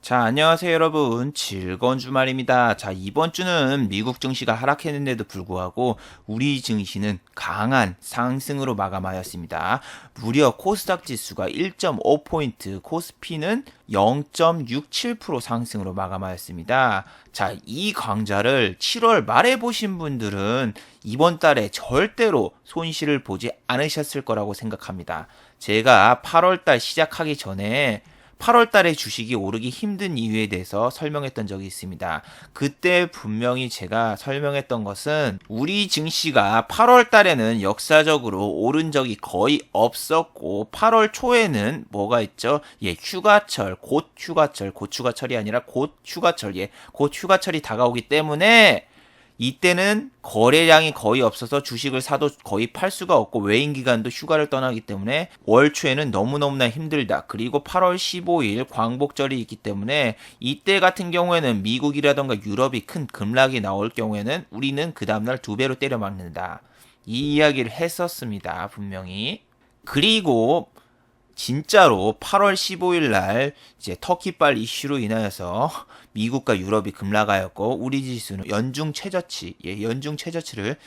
자, 안녕하세요, 여러분. 즐거운 주말입니다. 자, 이번 주는 미국 증시가 하락했는데도 불구하고 우리 증시는 강한 상승으로 마감하였습니다. 무려 코스닥 지수가 1.5포인트, 코스피는 0.67% 상승으로 마감하였습니다. 자, 이 강좌를 7월 말에 보신 분들은 이번 달에 절대로 손실을 보지 않으셨을 거라고 생각합니다. 제가 8월 달 시작하기 전에 8월 달에 주식이 오르기 힘든 이유에 대해서 설명했던 적이 있습니다. 그때 분명히 제가 설명했던 것은 우리 증시가 8월 달에는 역사적으로 오른 적이 거의 없었고 8월 초에는 뭐가 있죠? 휴가철, 곧 휴가철이 아니라 곧 휴가철, 곧 휴가철이 다가오기 때문에 이때는 거래량이 거의 없어서 주식을 사도 거의 팔 수가 없고 외인 기관도 휴가를 떠나기 때문에 월 초에는 너무너무나 힘들다. 그리고 8월 15일 광복절이 있기 때문에 이때 같은 경우에는 미국이라던가 유럽이 큰 급락이 나올 경우에는 우리는 그 다음날 2배로 때려 맞는다. 이 이야기를 했었습니다. 분명히. 그리고 진짜로 8월 15일 날 이제 터키발 이슈로 인하여서 미국과 유럽이 급락하였고 우리 지수는 연중 최저치를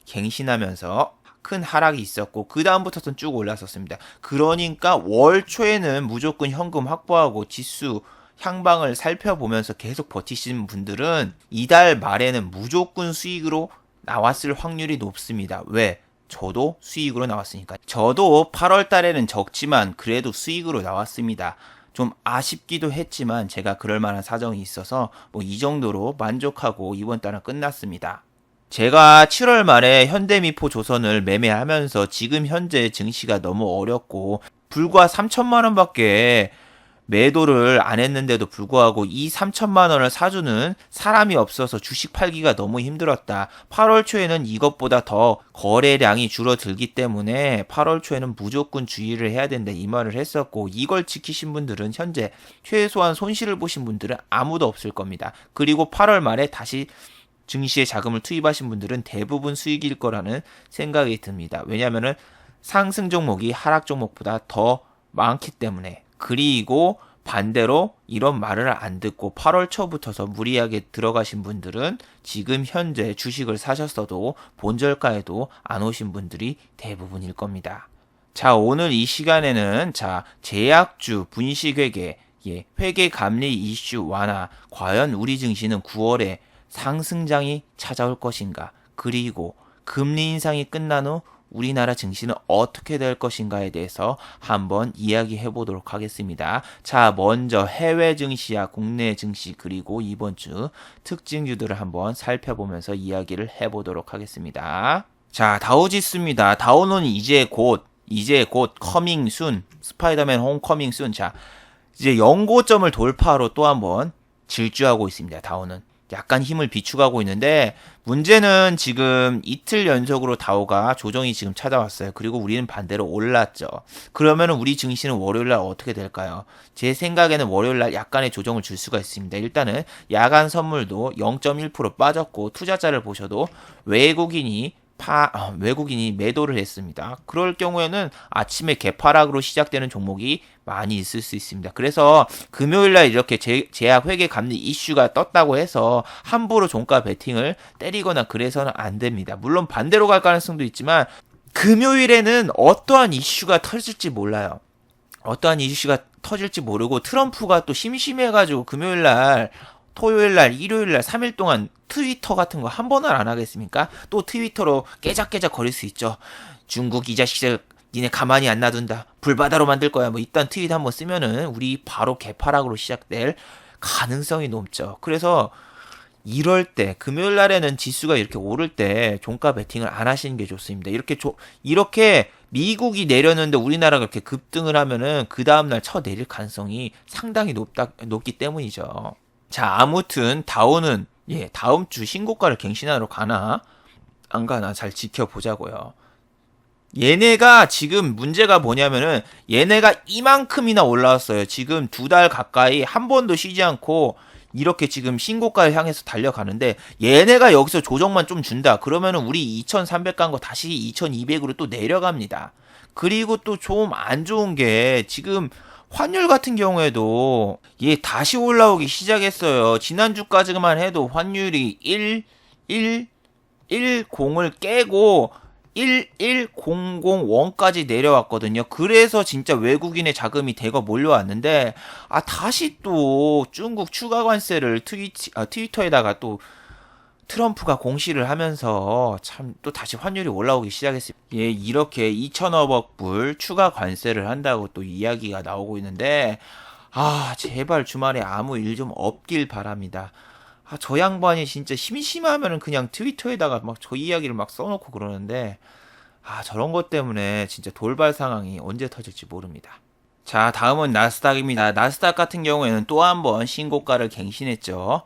갱신하면서 큰 하락이 있었고 그 다음부터는 쭉 올랐었습니다. 그러니까 월 초에는 무조건 현금 확보하고 지수 향방을 살펴보면서 계속 버티시는 분들은 이달 말에는 무조건 수익으로 나왔을 확률이 높습니다. 왜? 저도 수익으로 나왔으니까. 저도 8월 달에는 적지만 그래도 수익으로 나왔습니다. 좀 아쉽기도 했지만 제가 그럴 만한 사정이 있어서 이 정도로 만족하고 이번 달은 끝났습니다. 제가 7월 말에 현대미포 조선을 매매하면서 지금 현재 증시가 너무 어렵고 불과 3천만 원밖에 매도를 안 했는데도 불구하고 이 3천만 원을 사주는 사람이 없어서 주식 팔기가 너무 힘들었다. 8월 초에는 이것보다 더 거래량이 줄어들기 때문에 8월 초에는 무조건 주의를 해야 된다 이 말을 했었고 이걸 지키신 분들은 현재 최소한 손실을 보신 분들은 아무도 없을 겁니다. 그리고 8월 말에 다시 증시에 자금을 투입하신 분들은 대부분 수익일 거라는 생각이 듭니다. 왜냐하면 상승 종목이 하락 종목보다 더 많기 때문에. 그리고 반대로 이런 말을 안 듣고 8월 초부터서 무리하게 들어가신 분들은 지금 현재 주식을 사셨어도 본절가에도 안 오신 분들이 대부분일 겁니다. 자, 오늘 이 시간에는 제약주 분식회계, 회계 감리 이슈 완화, 과연 우리 증시는 9월에 상승장이 찾아올 것인가, 그리고 금리 인상이 끝난 후 우리나라 증시는 어떻게 될 것인가에 대해서 한번 이야기해 보도록 하겠습니다. 자, 먼저 해외 증시와 국내 증시 그리고 이번 주 특징주들을 한번 살펴보면서 이야기를 해 보도록 하겠습니다. 자, 다우지수입니다. 다우는 이제 곧 커밍 순, 스파이더맨 홈커밍 순. 자, 이제 연고점을 돌파로 또 한번 질주하고 있습니다. 다우는. 약간 힘을 비축하고 있는데 문제는 지금 이틀 연속으로 다우가 조정이 지금 찾아왔어요. 그리고 우리는 반대로 올랐죠. 그러면 우리 증시는 월요일날 어떻게 될까요? 제 생각에는 월요일날 약간의 조정을 줄 수가 있습니다. 일단은 야간 선물도 0.1% 빠졌고 투자자를 보셔도 외국인이 매도를 했습니다. 그럴 경우에는 아침에 개파락으로 시작되는 종목이 많이 있을 수 있습니다. 그래서 금요일날 이렇게 제약 회계 감리 이슈가 떴다고 해서 함부로 종가 베팅을 때리거나 그래서는 안 됩니다. 물론 반대로 갈 가능성도 있지만 금요일에는 어떠한 이슈가 터질지 몰라요. 어떠한 이슈가 터질지 모르고 트럼프가 또 심심해가지고 금요일날 토요일날, 일요일날 3일 동안 트위터 같은 거 한 번은 안 하겠습니까? 또 트위터로 깨작깨작 거릴 수 있죠. 중국 이 자식들 니네 가만히 안 놔둔다. 불바다로 만들 거야. 이딴 트윗 한번 쓰면은 우리 바로 개파락으로 시작될 가능성이 높죠. 그래서 이럴 때 금요일 날에는 지수가 이렇게 오를 때 종가 베팅을 안 하시는 게 좋습니다. 이렇게 미국이 내렸는데 우리나라가 이렇게 급등을 하면은 그 다음날 내릴 가능성이 상당히 높기 때문이죠. 자, 아무튼 다우는 다음 주 신고가를 갱신하러 가나 안 가나 잘 지켜보자고요. 얘네가 지금 문제가 뭐냐면은 얘네가 이만큼이나 올라왔어요. 지금 2달 가까이 한 번도 쉬지 않고 이렇게 지금 신고가를 향해서 달려가는데 얘네가 여기서 조정만 좀 준다. 그러면은 우리 2300 간 거 다시 2200으로 또 내려갑니다. 그리고 또 좀 안 좋은 게 지금 환율 같은 경우에도 얘 다시 올라오기 시작했어요. 지난주까지만 해도 환율이 10을 깨고 11001까지 내려왔거든요. 그래서 진짜 외국인의 자금이 대거 몰려왔는데, 다시 또 중국 추가 관세를 트위터에다가 또 트럼프가 공시를 하면서 참 또 다시 환율이 올라오기 시작했습니다. 예, 이렇게 2천억 불 추가 관세를 한다고 또 이야기가 나오고 있는데, 제발 주말에 아무 일 좀 없길 바랍니다. 저 양반이 진짜 심심하면은 그냥 트위터에다가 막 저 이야기를 막 써놓고 그러는데, 저런 것 때문에 진짜 돌발 상황이 언제 터질지 모릅니다. 자, 다음은 나스닥입니다. 나스닥 같은 경우에는 또 한 번 신고가를 갱신했죠.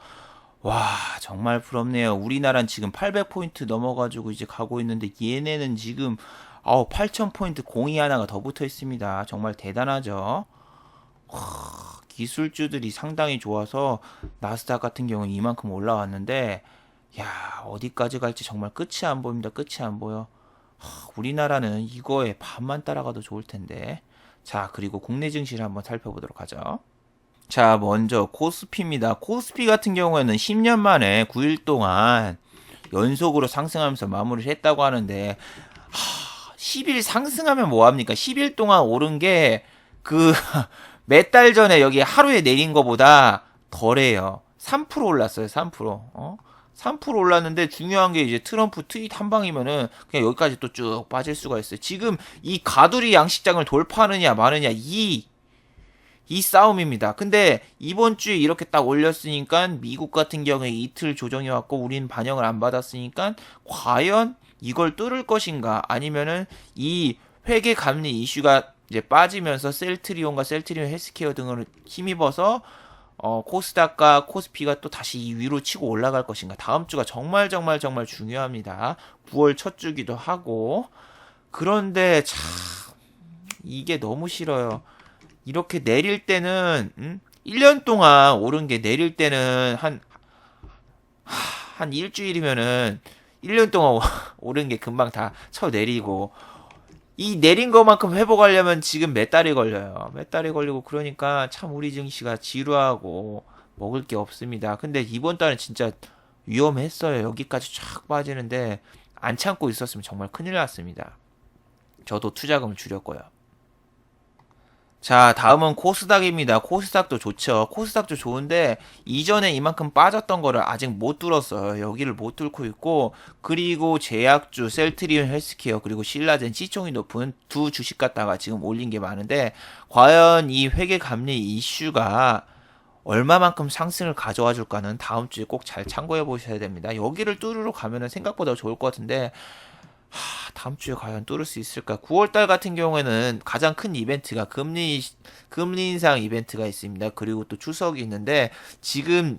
와, 정말 부럽네요. 우리나라는 지금 800포인트 넘어가지고 이제 가고 있는데, 얘네는 지금 8000포인트 공이 하나가 더 붙어 있습니다. 정말 대단하죠. 기술주들이 상당히 좋아서 나스닥 같은 경우는 이만큼 올라왔는데, 야, 어디까지 갈지 정말 끝이 안 보입니다. 끝이 안 보여. 우리나라는 이거에 반만 따라가도 좋을 텐데. 자, 그리고 국내 증시를 한번 살펴보도록 하죠. 자, 먼저 코스피입니다. 코스피 같은 경우에는 10년 만에 9일 동안 연속으로 상승하면서 마무리를 했다고 하는데, 10일 상승하면 뭐합니까? 10일 동안 오른 게 그 몇 달 전에 여기 하루에 내린 거보다 덜해요. 3% 올랐어요. 3%. 3% 올랐는데, 중요한 게 이제 트럼프 트윗 한 방이면은 그냥 여기까지 또 쭉 빠질 수가 있어요. 지금 이 가두리 양식장을 돌파하느냐 마느냐, 이 싸움입니다. 근데 이번 주에 이렇게 딱 올렸으니까 미국 같은 경우에 이틀 조정이 왔고 우린 반영을 안 받았으니까, 과연 이걸 뚫을 것인가, 아니면은 이 회계 감리 이슈가 이제 빠지면서 셀트리온과 셀트리온 헬스케어 등을 힘입어서 코스닥과 코스피가 또 다시 이 위로 치고 올라갈 것인가. 다음 주가 정말 정말 정말 중요합니다. 9월 첫 주기도 하고. 그런데 참 이게 너무 싫어요. 이렇게 내릴 때는 1년 동안 오른 게 내릴 때는 한 일주일이면은 1년 동안 오른 게 금방 다 쳐내리고, 이 내린 것만큼 회복하려면 지금 몇 달이 걸려요. 몇 달이 걸리고, 그러니까 참 우리 증시가 지루하고 먹을 게 없습니다. 근데 이번 달은 진짜 위험했어요. 여기까지 쫙 빠지는데 안 참고 있었으면 정말 큰일 났습니다. 저도 투자금을 줄였고요. 자, 다음은 코스닥입니다. 코스닥도 좋죠. 코스닥도 좋은데 이전에 이만큼 빠졌던 거를 아직 못 뚫었어요. 여기를 못 뚫고 있고, 그리고 제약주 셀트리온 헬스케어 그리고 신라젠 시총이 높은 두 주식 갖다가 지금 올린 게 많은데, 과연 이 회계 감리 이슈가 얼마만큼 상승을 가져와 줄까는 다음 주에 꼭 잘 참고해 보셔야 됩니다. 여기를 뚫으러 가면은 생각보다 좋을 것 같은데, 다음 주에 과연 뚫을 수 있을까? 9월달 같은 경우에는 가장 큰 이벤트가 금리 인상 이벤트가 있습니다. 그리고 또 추석이 있는데, 지금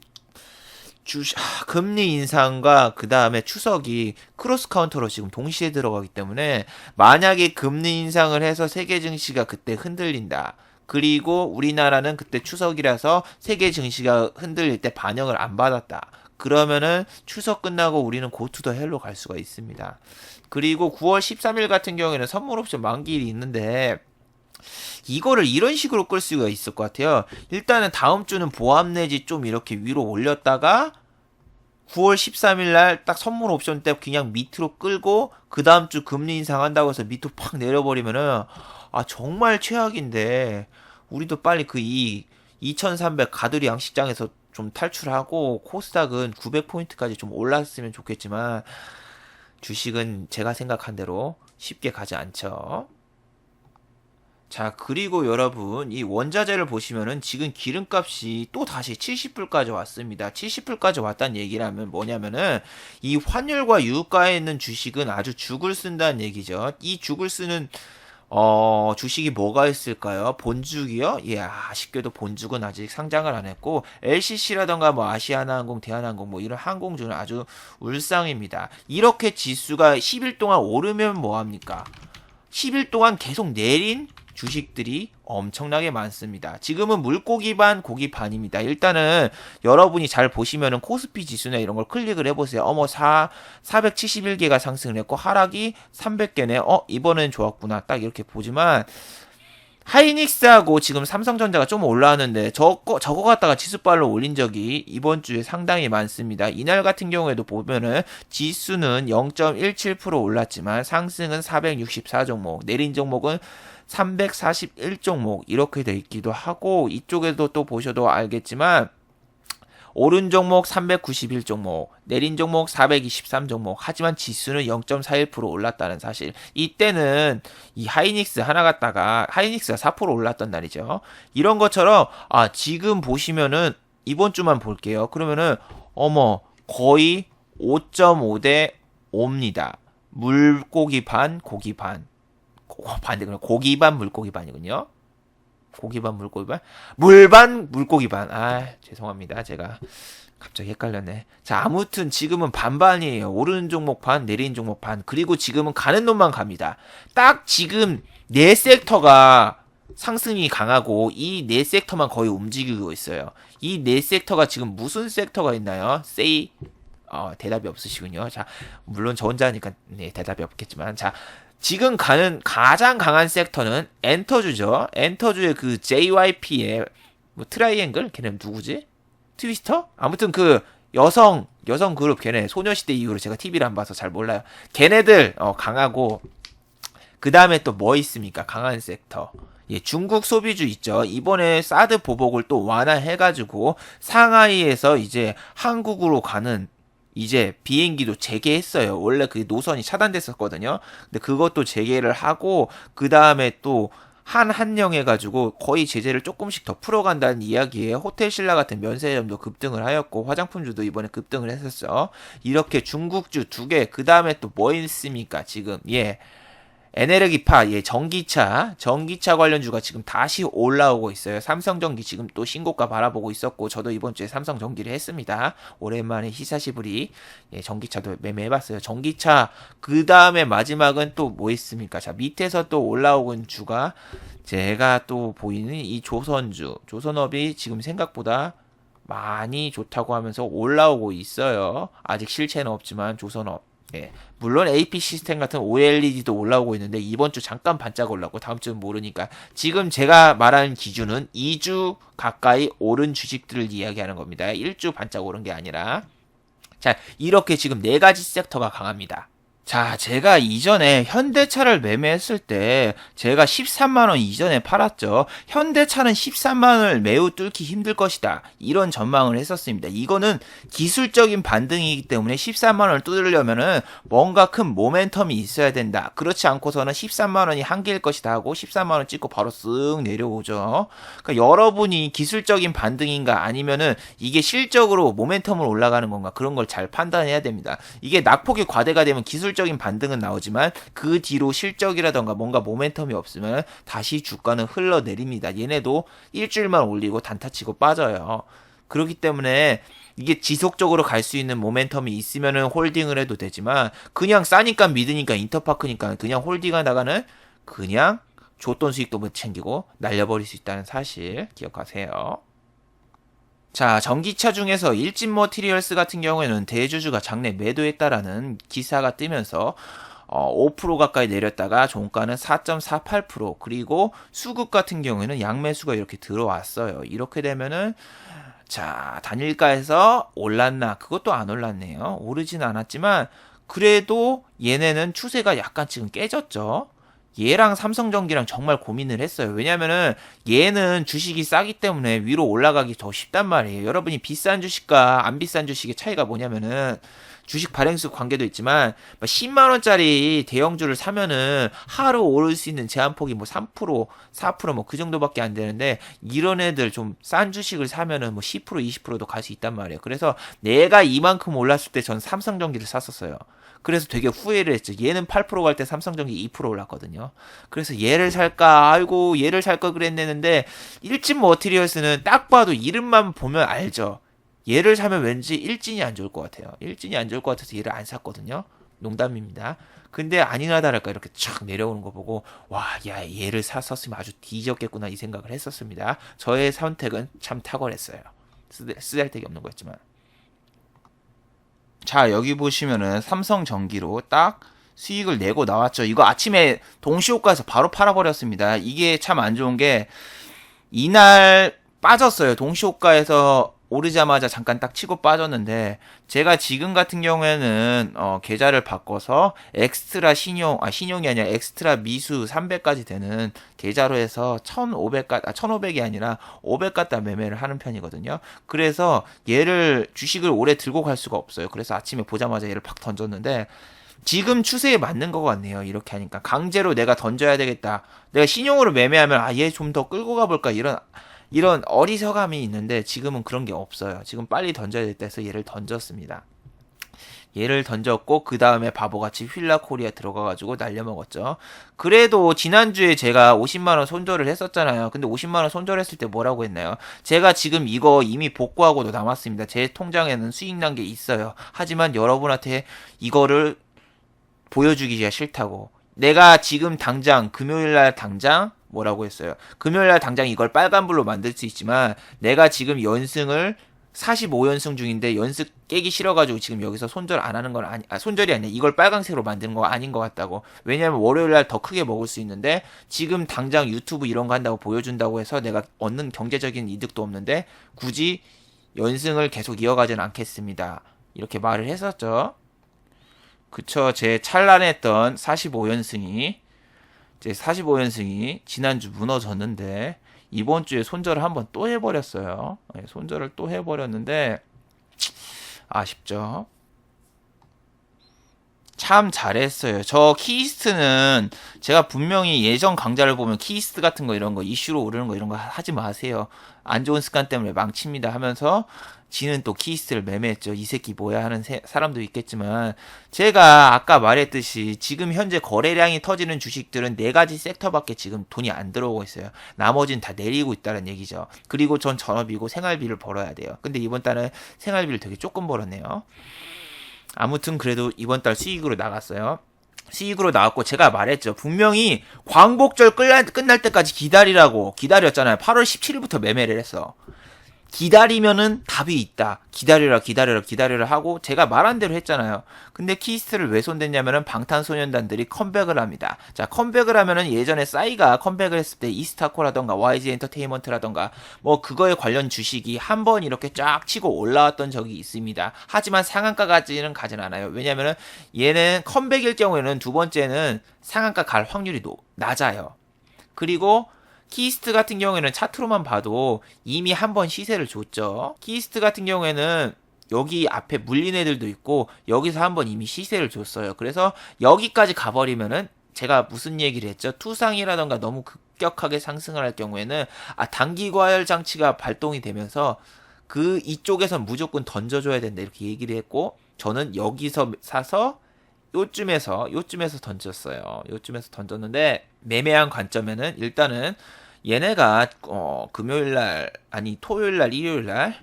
금리 인상과 그 다음에 추석이 크로스 카운터로 지금 동시에 들어가기 때문에, 만약에 금리 인상을 해서 세계 증시가 그때 흔들린다. 그리고 우리나라는 그때 추석이라서 세계 증시가 흔들릴 때 반영을 안 받았다. 그러면은 추석 끝나고 우리는 고투더 헬로 갈 수가 있습니다. 그리고 9월 13일 같은 경우에는 선물 옵션 만기일이 있는데, 이거를 이런 식으로 끌 수가 있을 것 같아요. 일단은 다음 주는 보합 내지 좀 이렇게 위로 올렸다가 9월 13일 날 딱 선물 옵션 때 그냥 밑으로 끌고, 그 다음 주 금리 인상한다고 해서 밑으로 팍 내려버리면은 정말 최악인데, 우리도 빨리 그 2300 가두리 양식장에서 좀 탈출하고 코스닥은 900포인트까지 좀 올랐으면 좋겠지만, 주식은 제가 생각한 대로 쉽게 가지 않죠. 자, 그리고 여러분, 이 원자재를 보시면은 지금 기름값이 또 다시 70불까지 왔습니다. 70불까지 왔다는 얘기라면 뭐냐면은, 이 환율과 유가에 있는 주식은 아주 죽을 쓴다는 얘기죠. 이 죽을 쓰는 주식이 뭐가 있을까요? 본죽이요? 예, 아쉽게도 본죽은 아직 상장을 안 했고, LCC라던가 뭐 아시아나항공, 대한항공 뭐 이런 항공주는 아주 울상입니다. 이렇게 지수가 10일 동안 오르면 뭐합니까? 10일 동안 계속 내린 주식들이 엄청나게 많습니다. 지금은 물고기 반 고기 반입니다. 일단은 여러분이 잘 보시면은 코스피 지수나 이런 걸 클릭을 해보세요. 471개가 상승을 했고 하락이 300개네. 이번엔 좋았구나. 딱 이렇게 보지만, 하이닉스하고 지금 삼성전자가 좀 올라왔는데 저거 갖다가 지수발로 올린 적이 이번 주에 상당히 많습니다. 이날 같은 경우에도 보면은 지수는 0.17% 올랐지만 상승은 464 종목, 내린 종목은 341 종목 이렇게 돼 있기도 하고, 이쪽에도 또 보셔도 알겠지만 오른 종목 391 종목, 내린 종목 423 종목. 하지만 지수는 0.41% 올랐다는 사실. 이때는 이 하이닉스 하나 갖다가 하이닉스가 4% 올랐던 날이죠. 이런 것처럼 지금 보시면은 이번 주만 볼게요. 그러면은 거의 5.5 대 5입니다. 물고기 반, 고기 반. 반대군요. 고기 반, 물고기 반이군요. 고기 반, 물고기 반. 물 반, 물고기 반. 죄송합니다. 제가 갑자기 헷갈렸네. 자, 아무튼 지금은 반반이에요. 오르는 종목 반, 내리는 종목 반. 그리고 지금은 가는 놈만 갑니다. 딱 지금 네 섹터가 상승이 강하고 이 네 섹터만 거의 움직이고 있어요. 이 네 섹터가 지금 무슨 섹터가 있나요? Say 대답이 없으시군요. 자, 물론 저 혼자니까 대답이 없겠지만, 자, 지금 가는 가장 강한 섹터는 엔터주죠. 엔터주의 그 JYP의 트라이앵글? 걔네 누구지? 트위스터? 아무튼 그 여성 그룹, 걔네 소녀시대 이후로 제가 TV를 안 봐서 잘 몰라요. 걔네들 강하고, 그 다음에 또 뭐 있습니까? 강한 섹터. 중국 소비주 있죠. 이번에 사드 보복을 또 완화해가지고 상하이에서 이제 한국으로 가는 이제 비행기도 재개했어요. 원래 그 노선이 차단됐었거든요. 근데 그것도 재개를 하고, 그 다음에 또 한영 해가지고 거의 제재를 조금씩 더 풀어간다는 이야기에 호텔신라 같은 면세점도 급등을 하였고, 화장품주도 이번에 급등을 했었죠. 이렇게 중국주 두 개, 그 다음에 또 뭐 있습니까? 지금 에네르기파, 전기차 관련주가 지금 다시 올라오고 있어요. 삼성전기 지금 또 신고가 바라보고 있었고, 저도 이번 주에 삼성전기를 했습니다. 오랜만에 히사시부리 전기차도 매매해봤어요. 전기차, 그 다음에 마지막은 또 뭐 있습니까? 자, 밑에서 또 올라오는 주가 제가 또 보이는 이 조선업이 지금 생각보다 많이 좋다고 하면서 올라오고 있어요. 아직 실체는 없지만 조선업. 물론 AP 시스템 같은 OLED도 올라오고 있는데 이번 주 잠깐 반짝 올랐고 다음 주는 모르니까, 지금 제가 말하는 기준은 2주 가까이 오른 주식들을 이야기하는 겁니다. 1주 반짝 오른 게 아니라. 자, 이렇게 지금 네 가지 섹터가 강합니다. 자, 제가 이전에 현대차를 매매했을 때 제가 13만원 이전에 팔았죠. 현대차는 13만원을 매우 뚫기 힘들 것이다, 이런 전망을 했었습니다. 이거는 기술적인 반등이기 때문에 13만원을 뚫으려면은 뭔가 큰 모멘텀이 있어야 된다. 그렇지 않고서는 13만원이 한계일 것이다 하고 13만원 찍고 바로 쓱 내려오죠. 그러니까 여러분이 기술적인 반등인가 아니면은 이게 실적으로 모멘텀으로 올라가는 건가, 그런 걸 잘 판단해야 됩니다. 이게 낙폭이 과대가 되면 기술적인 반등은 나오지만 그 뒤로 실적이라던가 뭔가 모멘텀이 없으면 다시 주가는 흘러내립니다. 얘네도 일주일만 올리고 단타치고 빠져요. 그렇기 때문에 이게 지속적으로 갈 수 있는 모멘텀이 있으면은 홀딩을 해도 되지만, 그냥 싸니까 믿으니까 인터파크니까 그냥 홀딩하다가는 그냥 줬던 수익도 못 챙기고 날려버릴 수 있다는 사실 기억하세요. 자, 전기차 중에서 일진 머티리얼스 같은 경우에는 대주주가 장내 매도했다라는 기사가 뜨면서 5% 가까이 내렸다가 종가는 4.48%, 그리고 수급 같은 경우에는 양매수가 이렇게 들어왔어요. 이렇게 되면은 자, 단일가에서 올랐나? 그것도 안 올랐네요. 오르진 않았지만 그래도 얘네는 추세가 약간 지금 깨졌죠. 얘랑 삼성전기랑 정말 고민을 했어요. 왜냐면은 얘는 주식이 싸기 때문에 위로 올라가기 더 쉽단 말이에요. 여러분이 비싼 주식과 안 비싼 주식의 차이가 뭐냐면은, 주식 발행수 관계도 있지만 10만원짜리 대형주를 사면은 하루 오를 수 있는 제한폭이 뭐 3%, 4% 뭐 그 정도밖에 안 되는데, 이런 애들 좀 싼 주식을 사면은 뭐 10%, 20%도 갈 수 있단 말이에요. 그래서 내가 이만큼 올랐을 때 전 삼성전기를 샀었어요. 그래서 되게 후회를 했죠. 얘는 8% 갈 때 삼성전기 2% 올랐거든요. 그래서 얘를 살까, 아이고 얘를 살 걸 그랬는데, 일진 머티리얼스는 딱 봐도 이름만 보면 알죠. 얘를 사면 왠지 일진이 안 좋을 것 같아요. 일진이 안 좋을 것 같아서 얘를 안 샀거든요. 농담입니다. 근데 아니나 다를까 이렇게 촥 내려오는 거 보고, 와, 야, 얘를 샀었으면 아주 뒤졌겠구나, 이 생각을 했었습니다. 저의 선택은 참 탁월했어요. 쓰잘데기 없는 거였지만. 자, 여기 보시면은 삼성전기로 딱 수익을 내고 나왔죠. 이거 아침에 동시호가에서 바로 팔아버렸습니다. 이게 참 안 좋은 게 이날 빠졌어요. 동시호가에서 오르자마자 잠깐 딱 치고 빠졌는데 제가 지금 같은 경우에는 계좌를 바꿔서 엑스트라 신용이 아니라 엑스트라 미수 300까지 되는 계좌로 해서 1500이 아니라 500 갖다 매매를 하는 편이거든요. 그래서 얘를 주식을 오래 들고 갈 수가 없어요. 그래서 아침에 보자마자 얘를 팍 던졌는데 지금 추세에 맞는 것 같네요. 이렇게 하니까 강제로 내가 던져야 되겠다. 내가 신용으로 매매하면 얘 좀 더 끌고 가볼까 이런 어리석음이 있는데 지금은 그런 게 없어요. 지금 빨리 던져야 될 때 해서 얘를 던졌습니다. 얘를 던졌고 그 다음에 바보같이 휠라코리아 들어가가지고 날려먹었죠. 그래도 지난주에 제가 50만원 손절을 했었잖아요. 근데 50만원 손절했을 때 뭐라고 했나요? 제가 지금 이거 이미 복구하고도 남았습니다. 제 통장에는 수익 난 게 있어요. 하지만 여러분한테 이거를 보여주기가 싫다고. 내가 지금 당장 금요일날 당장 뭐라고 했어요? 금요일날 당장 이걸 빨간불로 만들 수 있지만 내가 지금 연승을 45연승 중인데 연승 깨기 싫어가지고 지금 여기서 손절 안 하는 건 손절이 아니야. 이걸 빨강색으로 만드는 거 아닌 것 같다고. 왜냐면 월요일날 더 크게 먹을 수 있는데 지금 당장 유튜브 이런 거 한다고 보여준다고 해서 내가 얻는 경제적인 이득도 없는데 굳이 연승을 계속 이어가지는 않겠습니다. 이렇게 말을 했었죠. 그쵸. 제 찬란했던 45연승이 지난주 무너졌는데 이번 주에 손절을 한번 또 해버렸어요. 손절을 또 해버렸는데 아쉽죠. 참 잘했어요. 저 키이스트는 제가 분명히 예전 강좌를 보면 키이스트 같은 거 이런 거 이슈로 오르는 거 이런 거 하지 마세요. 안 좋은 습관 때문에 망칩니다 하면서 지는 또 키이스트를 매매했죠. 이 새끼 뭐야 하는 사람도 있겠지만 제가 아까 말했듯이 지금 현재 거래량이 터지는 주식들은 네 가지 섹터밖에 지금 돈이 안 들어오고 있어요. 나머지는 다 내리고 있다는 얘기죠. 그리고 전 전업이고 생활비를 벌어야 돼요. 근데 이번 달은 생활비를 되게 조금 벌었네요. 아무튼 그래도 이번 달 수익으로 나갔어요. 수익으로 나왔고 제가 말했죠. 분명히 광복절 끝날 때까지 기다렸잖아요. 8월 17일부터 매매를 했어. 기다리면은 답이 있다. 기다려라 하고 제가 말한 대로 했잖아요. 근데 키스트를 왜 손댔냐면은 방탄소년단들이 컴백을 합니다. 자, 컴백을 하면은 예전에 싸이가 컴백을 했을 때 이스타코라던가 YG 엔터테인먼트라던가 뭐 그거에 관련 주식이 한번 이렇게 쫙 치고 올라왔던 적이 있습니다. 하지만 상한가까지는 가진 않아요. 왜냐면은 얘는 컴백일 경우에는 두 번째는 상한가 갈 확률이 낮아요. 그리고 키스트 같은 경우에는 차트로만 봐도 이미 한번 시세를 줬죠. 키스트 같은 경우에는 여기 앞에 물린 애들도 있고 여기서 한번 이미 시세를 줬어요. 그래서 여기까지 가버리면은 제가 무슨 얘기를 했죠? 투상이라던가 너무 급격하게 상승을 할 경우에는 단기 과열 장치가 발동이 되면서 그 이쪽에서 무조건 던져줘야 된다 이렇게 얘기를 했고 저는 여기서 사서 요쯤에서 던졌어요. 요쯤에서 던졌는데 매매한 관점에는 일단은 얘네가 토요일날 일요일날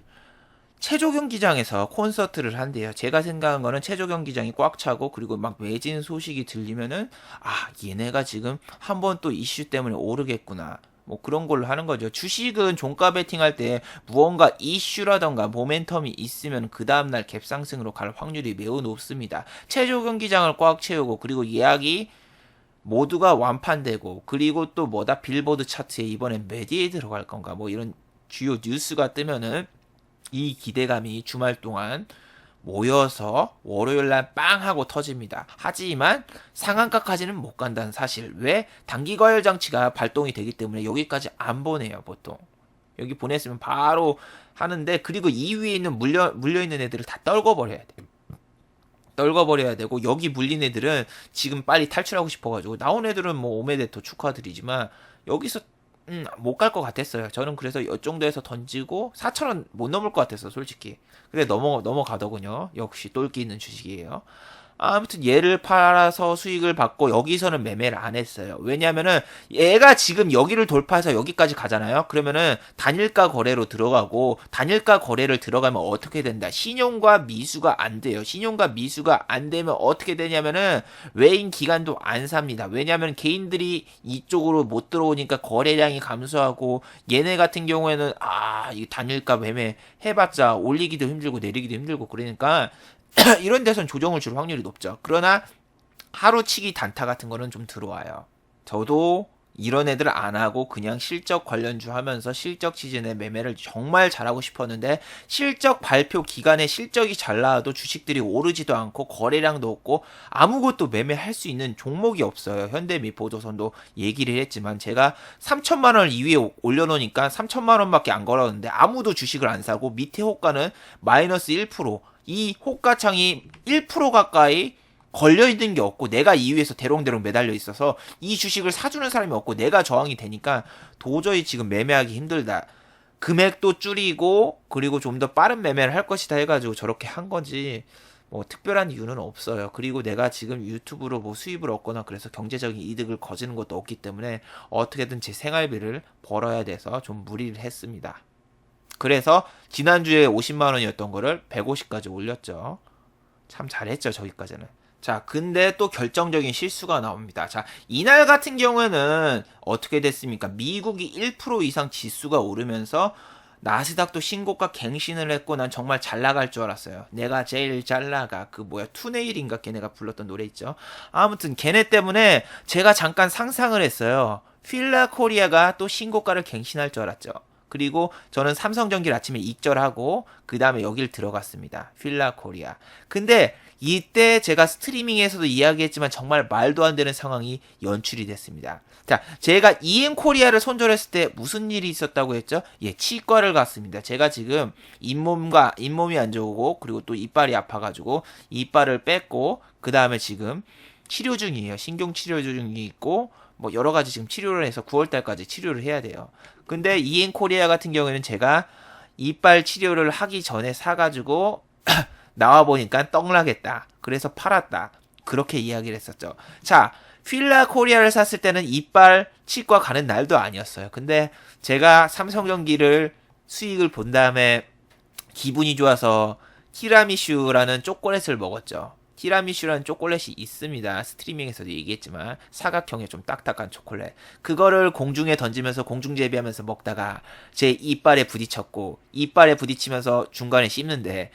체조 경기장에서 콘서트를 한대요. 제가 생각한 거는 체조 경기장이 꽉 차고 그리고 막 매진 소식이 들리면은 얘네가 지금 한번 또 이슈 때문에 오르겠구나. 뭐 그런 걸로 하는 거죠. 주식은 종가 베팅할 때 무언가 이슈라던가 모멘텀이 있으면 그 다음날 갭상승으로 갈 확률이 매우 높습니다. 체조 경기장을 꽉 채우고 그리고 예약이 모두가 완판되고 그리고 또 빌보드 차트에 이번엔 몇 위에 들어갈 건가 뭐 이런 주요 뉴스가 뜨면은 이 기대감이 주말 동안 모여서 월요일날 빵 하고 터집니다. 하지만 상한가까지는 못 간다는 사실. 왜? 단기 과열 장치가 발동이 되기 때문에 여기까지 안 보내요. 보통 여기 보냈으면 바로 하는데 그리고 이 위에 있는 물려있는 애들을 다 떨궈버려야 되고 여기 물린 애들은 지금 빨리 탈출하고 싶어가지고 나온 애들은 뭐 오메데토 축하드리지만 여기서 못 갈 것 같았어요. 저는 그래서 이 정도에서 던지고 4,000원 못 넘을 것 같았어 솔직히. 근데 넘어가더군요. 역시 똘끼 있는 주식이에요. 아무튼 얘를 팔아서 수익을 받고 여기서는 매매를 안 했어요. 왜냐면은 얘가 지금 여기를 돌파해서 여기까지 가잖아요. 그러면은 단일가 거래로 들어가고 단일가 거래를 들어가면 어떻게 된다? 신용과 미수가 안 돼요. 신용과 미수가 안 되면 어떻게 되냐면은 외인 기관도 안 삽니다. 왜냐면 개인들이 이쪽으로 못 들어오니까 거래량이 감소하고 얘네 같은 경우에는 이 단일가 매매 해봤자 올리기도 힘들고 내리기도 힘들고 그러니까 이런 데선 조정을 줄 확률이 높죠. 그러나 하루치기 단타 같은 거는 좀 들어와요. 저도 이런 애들 안 하고 그냥 실적 관련주 하면서 실적 시즌에 매매를 정말 잘하고 싶었는데 실적 발표 기간에 실적이 잘 나와도 주식들이 오르지도 않고 거래량도 없고 아무것도 매매할 수 있는 종목이 없어요. 현대미포조선도 얘기를 했지만 제가 3천만 원을 2위에 올려놓으니까 3천만 원밖에 안 걸었는데 아무도 주식을 안 사고 밑에 호가는 마이너스 1%, 이 호가창이 1% 가까이 걸려있는 게 없고 내가 2위에서 대롱대롱 매달려 있어서 이 주식을 사주는 사람이 없고 내가 저항이 되니까 도저히 지금 매매하기 힘들다. 금액도 줄이고 그리고 좀 더 빠른 매매를 할 것이다 해가지고 저렇게 한 거지 뭐 특별한 이유는 없어요. 그리고 내가 지금 유튜브로 뭐 수입을 얻거나 그래서 경제적인 이득을 거지는 것도 없기 때문에 어떻게든 제 생활비를 벌어야 돼서 좀 무리를 했습니다. 그래서 지난주에 50만 원이었던 거를 150까지 올렸죠. 참 잘했죠, 저기까지는. 자, 근데 또 결정적인 실수가 나옵니다. 자, 이날 같은 경우에는 어떻게 됐습니까? 미국이 1% 이상 지수가 오르면서 나스닥도 신고가 갱신을 했고 난 정말 잘 나갈 줄 알았어요. 내가 제일 잘 나가. 그 뭐야, 투네일인가 걔네가 불렀던 노래 있죠. 아무튼 걔네 때문에 제가 잠깐 상상을 했어요. 필라코리아가 또 신고가를 갱신할 줄 알았죠. 그리고 저는 삼성전기를 아침에 익절하고 그 다음에 여길 들어갔습니다. 필라코리아. 근데 이때 제가 스트리밍에서도 이야기했지만 정말 말도 안 되는 상황이 연출이 됐습니다. 자, 제가 EM코리아를 손절했을 때 무슨 일이 있었다고 했죠? 예, 치과를 갔습니다. 제가 지금 잇몸이 안 좋고 그리고 또 이빨이 아파가지고 이빨을 뺐고 그 다음에 지금 치료 중이에요. 신경 치료 중이 있고 뭐 여러 가지 지금 치료를 해서 9월 달까지 치료를 해야 돼요. 근데 EM코리아 같은 경우에는 제가 이빨 치료를 하기 전에 사가지고 나와보니까 떡나겠다. 그래서 팔았다. 그렇게 이야기를 했었죠. 자, 필라코리아를 샀을 때는 이빨 치과 가는 날도 아니었어요. 근데 제가 삼성전기를 수익을 본 다음에 기분이 좋아서 티라미슈라는 초콜릿을 먹었죠. 티라미슈라는 초콜릿이 있습니다. 스트리밍에서도 얘기했지만 사각형의 좀 딱딱한 초콜릿. 그거를 공중에 던지면서 공중제비하면서 먹다가 제 이빨에 부딪혔고 이빨에 부딪히면서 중간에 씹는데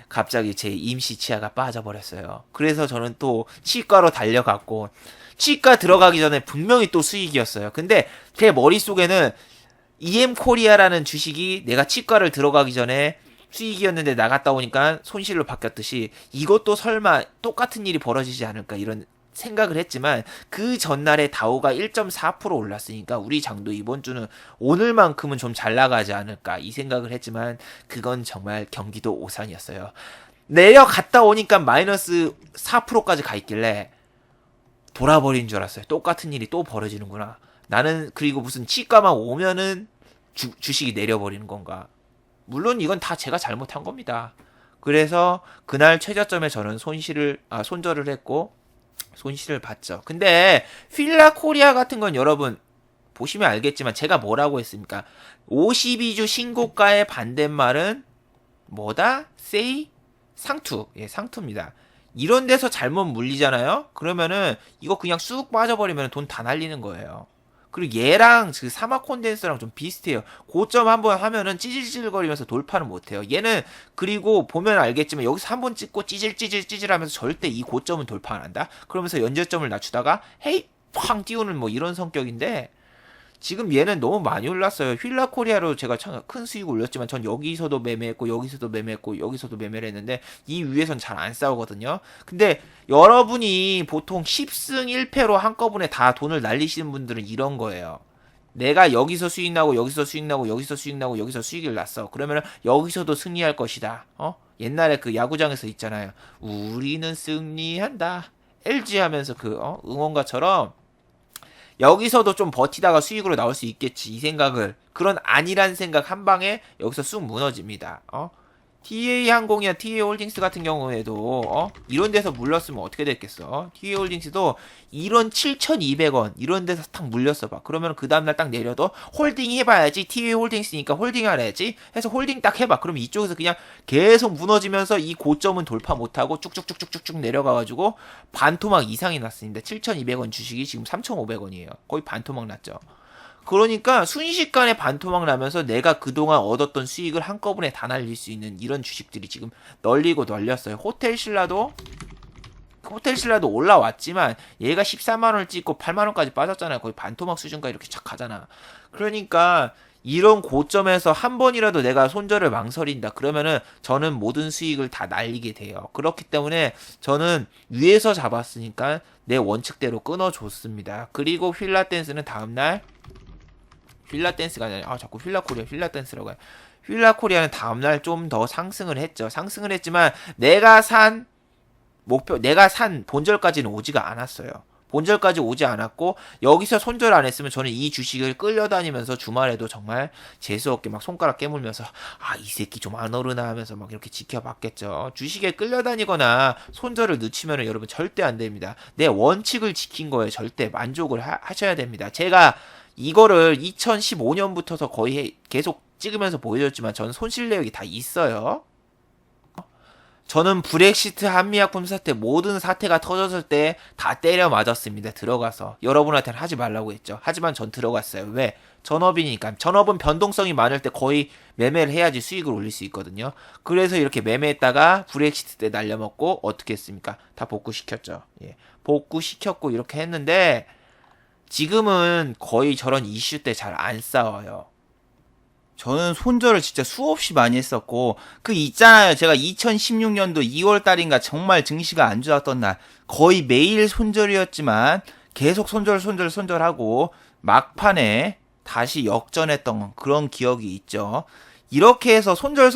갑자기 제 임시 치아가 빠져버렸어요. 그래서 저는 또 치과로 달려갔고 치과 들어가기 전에 분명히 또 수익이었어요. 근데 제 머릿속에는 EM코리아라는 주식이 내가 치과를 들어가기 전에 수익이었는데 나갔다 오니까 손실로 바뀌었듯이 이것도 설마 똑같은 일이 벌어지지 않을까 이런 생각을 했지만 그 전날에 다우가 1.4% 올랐으니까 우리 장도 이번 주는 오늘만큼은 좀 잘 나가지 않을까 이 생각을 했지만 그건 정말 경기도 오산이었어요. 내려갔다 오니까 마이너스 4%까지 가 있길래 돌아버린 줄 알았어요. 똑같은 일이 또 벌어지는구나. 나는 그리고 무슨 치과만 오면은 주식이 내려버리는 건가. 물론 이건 다 제가 잘못한 겁니다. 그래서 그날 최저점에 저는 손절을 했고 손실을 봤죠. 근데 필라코리아 같은 건 여러분 보시면 알겠지만 제가 뭐라고 했습니까? 52주 신고가의 반대말은 뭐다? 세이? 상투. 예, 상투입니다. 이런 데서 잘못 물리잖아요? 그러면은 이거 그냥 쑥 빠져버리면 돈 다 날리는 거예요. 그리고 얘랑 그 사막 콘덴서랑 좀 비슷해요. 고점 한번 하면은 찌질찌질거리면서 돌파는 못해요. 얘는 그리고 보면 알겠지만 여기서 한번 찍고 찌질찌질하면서 절대 이 고점은 돌파 안 한다. 그러면서 연저점을 낮추다가 헤이 팡 띄우는 뭐 이런 성격인데 지금 얘는 너무 많이 올랐어요. 휠라코리아로 제가 참 큰 수익 올렸지만 전 여기서도 매매했고 여기서도 매매했고 여기서도 매매를 했는데 이 위에선 잘 안 싸우거든요. 근데 여러분이 보통 10승 1패로 한꺼번에 다 돈을 날리시는 분들은 이런 거예요. 내가 여기서 수익 나고 여기서 수익 나고 여기서 수익 나고 여기서 수익을 났어. 그러면 여기서도 승리할 것이다. 옛날에 그 야구장에서 있잖아요. 우리는 승리한다. LG 하면서 그 응원가처럼 여기서도 좀 버티다가 수익으로 나올 수 있겠지 이 생각을 그런 아니란 생각 한 방에 여기서 쑥 무너집니다. TA항공이나 TA홀딩스 같은 경우에도 이런 데서 물렸으면 어떻게 됐겠어? TA홀딩스도 이런 7,200원 이런 데서 딱 물렸어 봐. 그러면 그 다음날 딱 내려도 홀딩 해봐야지. TA홀딩스니까 홀딩 하래야지 해서 홀딩 딱 해봐. 그럼 이쪽에서 그냥 계속 무너지면서 이 고점은 돌파 못하고 쭉쭉쭉쭉쭉 내려가가지고 반토막 이상이 났습니다. 7,200원 주식이 지금 3,500원이에요. 거의 반토막 났죠. 그러니까 순식간에 반토막 나면서 내가 그동안 얻었던 수익을 한꺼번에 다 날릴 수 있는 이런 주식들이 지금 널리고 널렸어요. 호텔신라도 호텔 신라도 올라왔지만 얘가 14만원을 찍고 8만원까지 빠졌잖아요. 거의 반토막 수준까지 이렇게 착 가잖아. 그러니까 이런 고점에서 한 번이라도 내가 손절을 망설인다. 그러면은 저는 모든 수익을 다 날리게 돼요. 그렇기 때문에 저는 위에서 잡았으니까 내 원칙대로 끊어줬습니다. 그리고 휠라댄스는 다음날 휠라댄스가 아니라 자꾸 휠라코리아 휠라댄스라고 해요. 휠라코리아는 다음날 좀 더 상승을 했죠. 상승을 했지만 내가 산 본절까지는 오지가 않았어요. 본절까지 오지 않았고 여기서 손절 안 했으면 저는 이 주식을 끌려다니면서 주말에도 정말 재수없게 막 손가락 깨물면서 이 새끼 좀 안 오르나 하면서 막 이렇게 지켜봤겠죠. 주식에 끌려다니거나 손절을 늦추면 여러분 절대 안 됩니다. 내 원칙을 지킨 거에 절대 만족을 하셔야 됩니다. 제가 이거를 2015년부터서 거의 계속 찍으면서 보여줬지만 저는 손실 내역이 다 있어요. 저는 브렉시트, 한미약품 사태 모든 사태가 터졌을 때 다 때려 맞았습니다. 들어가서 여러분한테는 하지 말라고 했죠. 하지만 전 들어갔어요. 왜? 전업이니까. 전업은 변동성이 많을 때 거의 매매를 해야지 수익을 올릴 수 있거든요. 그래서 이렇게 매매했다가 브렉시트 때 날려먹고 어떻게 했습니까? 다 복구시켰죠. 예. 복구시켰고 이렇게 했는데 지금은 거의 저런 이슈 때 잘 안 싸워요. 저는 손절을 진짜 수없이 많이 했었고 있잖아요. 제가 2016년도 2월달인가 정말 증시가 안 좋았던 날 거의 매일 손절이었지만 계속 손절하고 막판에 다시 역전했던 그런 기억이 있죠. 이렇게 해서 손절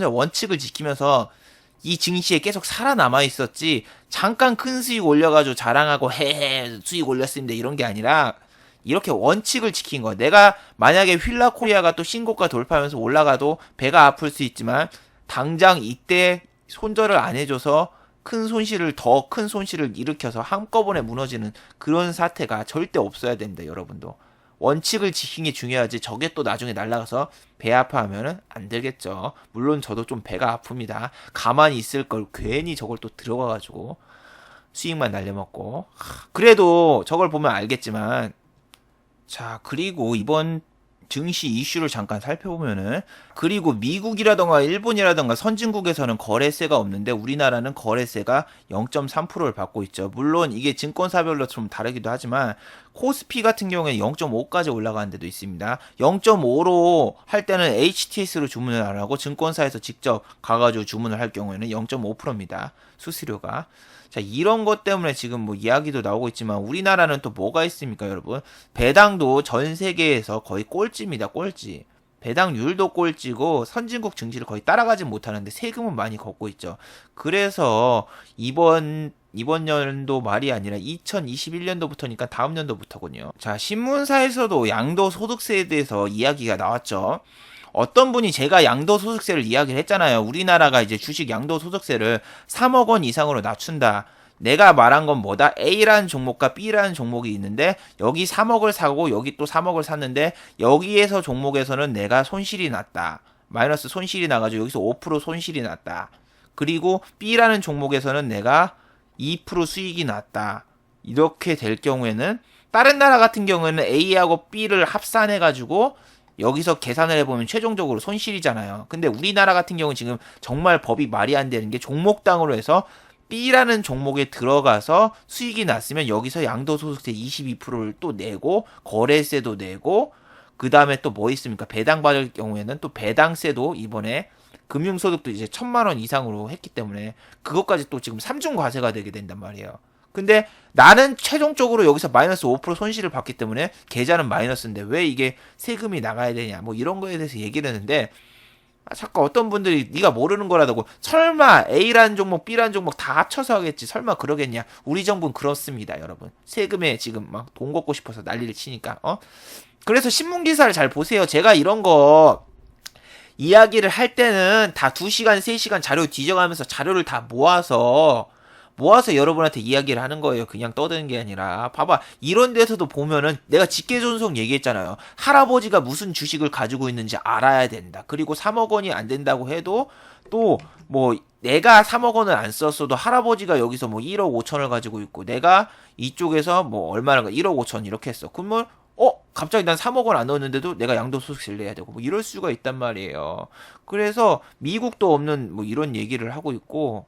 원칙을 지키면서 이 증시에 계속 살아남아 있었지 잠깐 큰 수익 올려가지고 자랑하고 헤헤 수익 올렸습니다 이런 게 아니라 이렇게 원칙을 지킨 거야. 내가 만약에 휠라코리아가 또 신고가 돌파하면서 올라가도 배가 아플 수 있지만 당장 이때 손절을 안 해줘서 더 큰 손실을 일으켜서 한꺼번에 무너지는 그런 사태가 절대 없어야 됩니다. 여러분도. 원칙을 지키는 게 중요하지 저게 또 나중에 날아가서 배 아파하면은 안 되겠죠. 물론 저도 좀 배가 아픕니다. 가만히 있을 걸 괜히 저걸 또 들어가가지고 수익만 날려먹고 그래도 저걸 보면 알겠지만 자, 그리고 이번 증시 이슈를 잠깐 살펴보면은 그리고 미국이라던가 일본이라던가 선진국에서는 거래세가 없는데 우리나라는 거래세가 0.3%를 받고 있죠. 물론 이게 증권사별로 좀 다르기도 하지만 코스피 같은 경우에 0.5까지 올라가는 데도 있습니다. 0.5로 할 때는 HTS로 주문을 안 하고 증권사에서 직접 가가지고 주문을 할 경우에는 0.5%입니다. 수수료가. 자, 이런 것 때문에 지금 뭐 이야기도 나오고 있지만 우리나라는 또 뭐가 있습니까, 여러분? 배당도 전 세계에서 거의 꼴찌입니다, 꼴찌. 배당률도 꼴찌고 선진국 증시를 거의 따라가지 못하는데 세금은 많이 걷고 있죠. 그래서 이번 연도 말이 아니라 2021년도부터니까 다음 연도부터군요. 자, 신문사에서도 양도소득세에 대해서 이야기가 나왔죠. 어떤 분이 제가 양도소득세를 이야기를 했잖아요. 우리나라가 이제 주식 양도소득세를 3억 원 이상으로 낮춘다. 내가 말한 건 뭐다? A라는 종목과 B라는 종목이 있는데 여기 3억을 사고 여기 또 3억을 샀는데 여기에서 종목에서는 내가 손실이 났다. 마이너스 손실이 나가지고 여기서 5% 손실이 났다. 그리고 B라는 종목에서는 내가 2% 수익이 났다. 이렇게 될 경우에는 다른 나라 같은 경우에는 A하고 B를 합산해가지고 여기서 계산을 해보면 최종적으로 손실이잖아요. 근데 우리나라 같은 경우는 지금 정말 법이 말이 안 되는 게 종목당으로 해서 B라는 종목에 들어가서 수익이 났으면 여기서 양도소득세 22%를 또 내고 거래세도 내고 그 다음에 또 뭐 있습니까? 배당 받을 경우에는 또 배당세도 이번에 금융소득도 이제 1,000만 원 이상으로 했기 때문에 그것까지 또 지금 3중 과세가 되게 된단 말이에요. 근데 나는 최종적으로 여기서 마이너스 5% 손실을 받기 때문에 계좌는 마이너스인데 왜 이게 세금이 나가야 되냐 뭐 이런 거에 대해서 얘기를 했는데 자꾸 어떤 분들이 네가 모르는 거라고 설마 A라는 종목 B라는 종목 다 합쳐서 하겠지 설마 그러겠냐. 우리 정부는 그렇습니다 여러분. 세금에 지금 막 돈 걷고 싶어서 난리를 치니까 그래서 신문기사를 잘 보세요. 제가 이런 거 이야기를 할 때는 다 2시간 3시간 자료 뒤져가면서 자료를 다 모아서 여러분한테 이야기를 하는 거예요. 그냥 떠드는 게 아니라. 봐봐. 이런 데서도 보면은 내가 직계존속 얘기했잖아요. 할아버지가 무슨 주식을 가지고 있는지 알아야 된다. 그리고 3억 원이 안 된다고 해도 또 뭐 내가 3억 원을 안 썼어도 할아버지가 여기서 뭐 1억 5천을 가지고 있고 내가 이쪽에서 뭐 얼마나 1억 5천 이렇게 했어. 그러면 갑자기 난 3억 원 안 넣었는데도 내가 양도소득세를 내야 되고 뭐 이럴 수가 있단 말이에요. 그래서 미국도 없는 뭐 이런 얘기를 하고 있고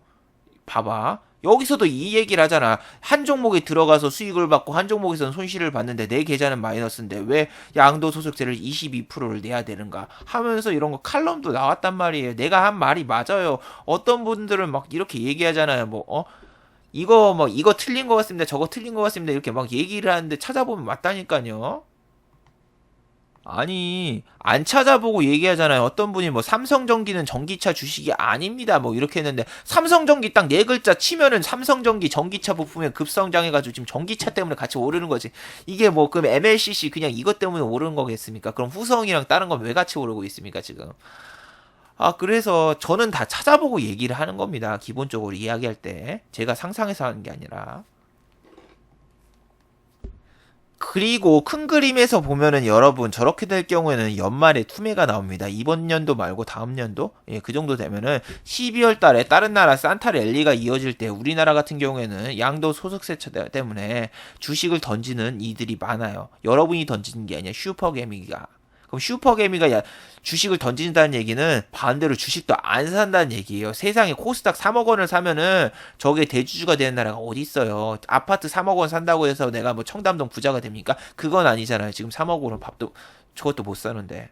봐봐. 여기서도 이 얘기를 하잖아. 한 종목에 들어가서 수익을 받고 한 종목에서는 손실을 봤는데 내 계좌는 마이너스인데 왜 양도소득세를 22%를 내야 되는가 하면서 이런 거 칼럼도 나왔단 말이에요. 내가 한 말이 맞아요. 어떤 분들은 막 이렇게 얘기하잖아요. 이거 틀린 것 같습니다. 저거 틀린 것 같습니다. 이렇게 막 얘기를 하는데 찾아보면 맞다니까요. 아니, 안 찾아보고 얘기하잖아요. 어떤 분이 뭐 삼성전기는 전기차 주식이 아닙니다. 뭐 이렇게 했는데 삼성전기 딱 네 글자 치면은 삼성전기 전기차 부품에 급성장해가지고 지금 전기차 때문에 같이 오르는 거지. 이게 뭐 그럼 MLCC 그냥 이것 때문에 오르는 거겠습니까? 그럼 후성이랑 다른 건 왜 같이 오르고 있습니까 지금? 그래서 저는 다 찾아보고 얘기를 하는 겁니다. 기본적으로 이야기할 때 제가 상상해서 하는 게 아니라. 그리고 큰 그림에서 보면은 여러분 저렇게 될 경우에는 연말에 투매가 나옵니다. 이번 연도 말고 다음 연도? 예, 그 정도 되면은 12월 달에 다른 나라 산타 랠리가 이어질 때 우리나라 같은 경우에는 양도 소득세 때문에 주식을 던지는 이들이 많아요. 여러분이 던지는 게 아니라 슈퍼개미가. 그럼 슈퍼개미가 주식을 던진다는 얘기는 반대로 주식도 안 산다는 얘기예요. 세상에 코스닥 3억 원을 사면은 저게 대주주가 되는 나라가 어디 있어요. 아파트 3억 원 산다고 해서 내가 뭐 청담동 부자가 됩니까? 그건 아니잖아요. 지금 3억 원은 밥도 저것도 못 사는데.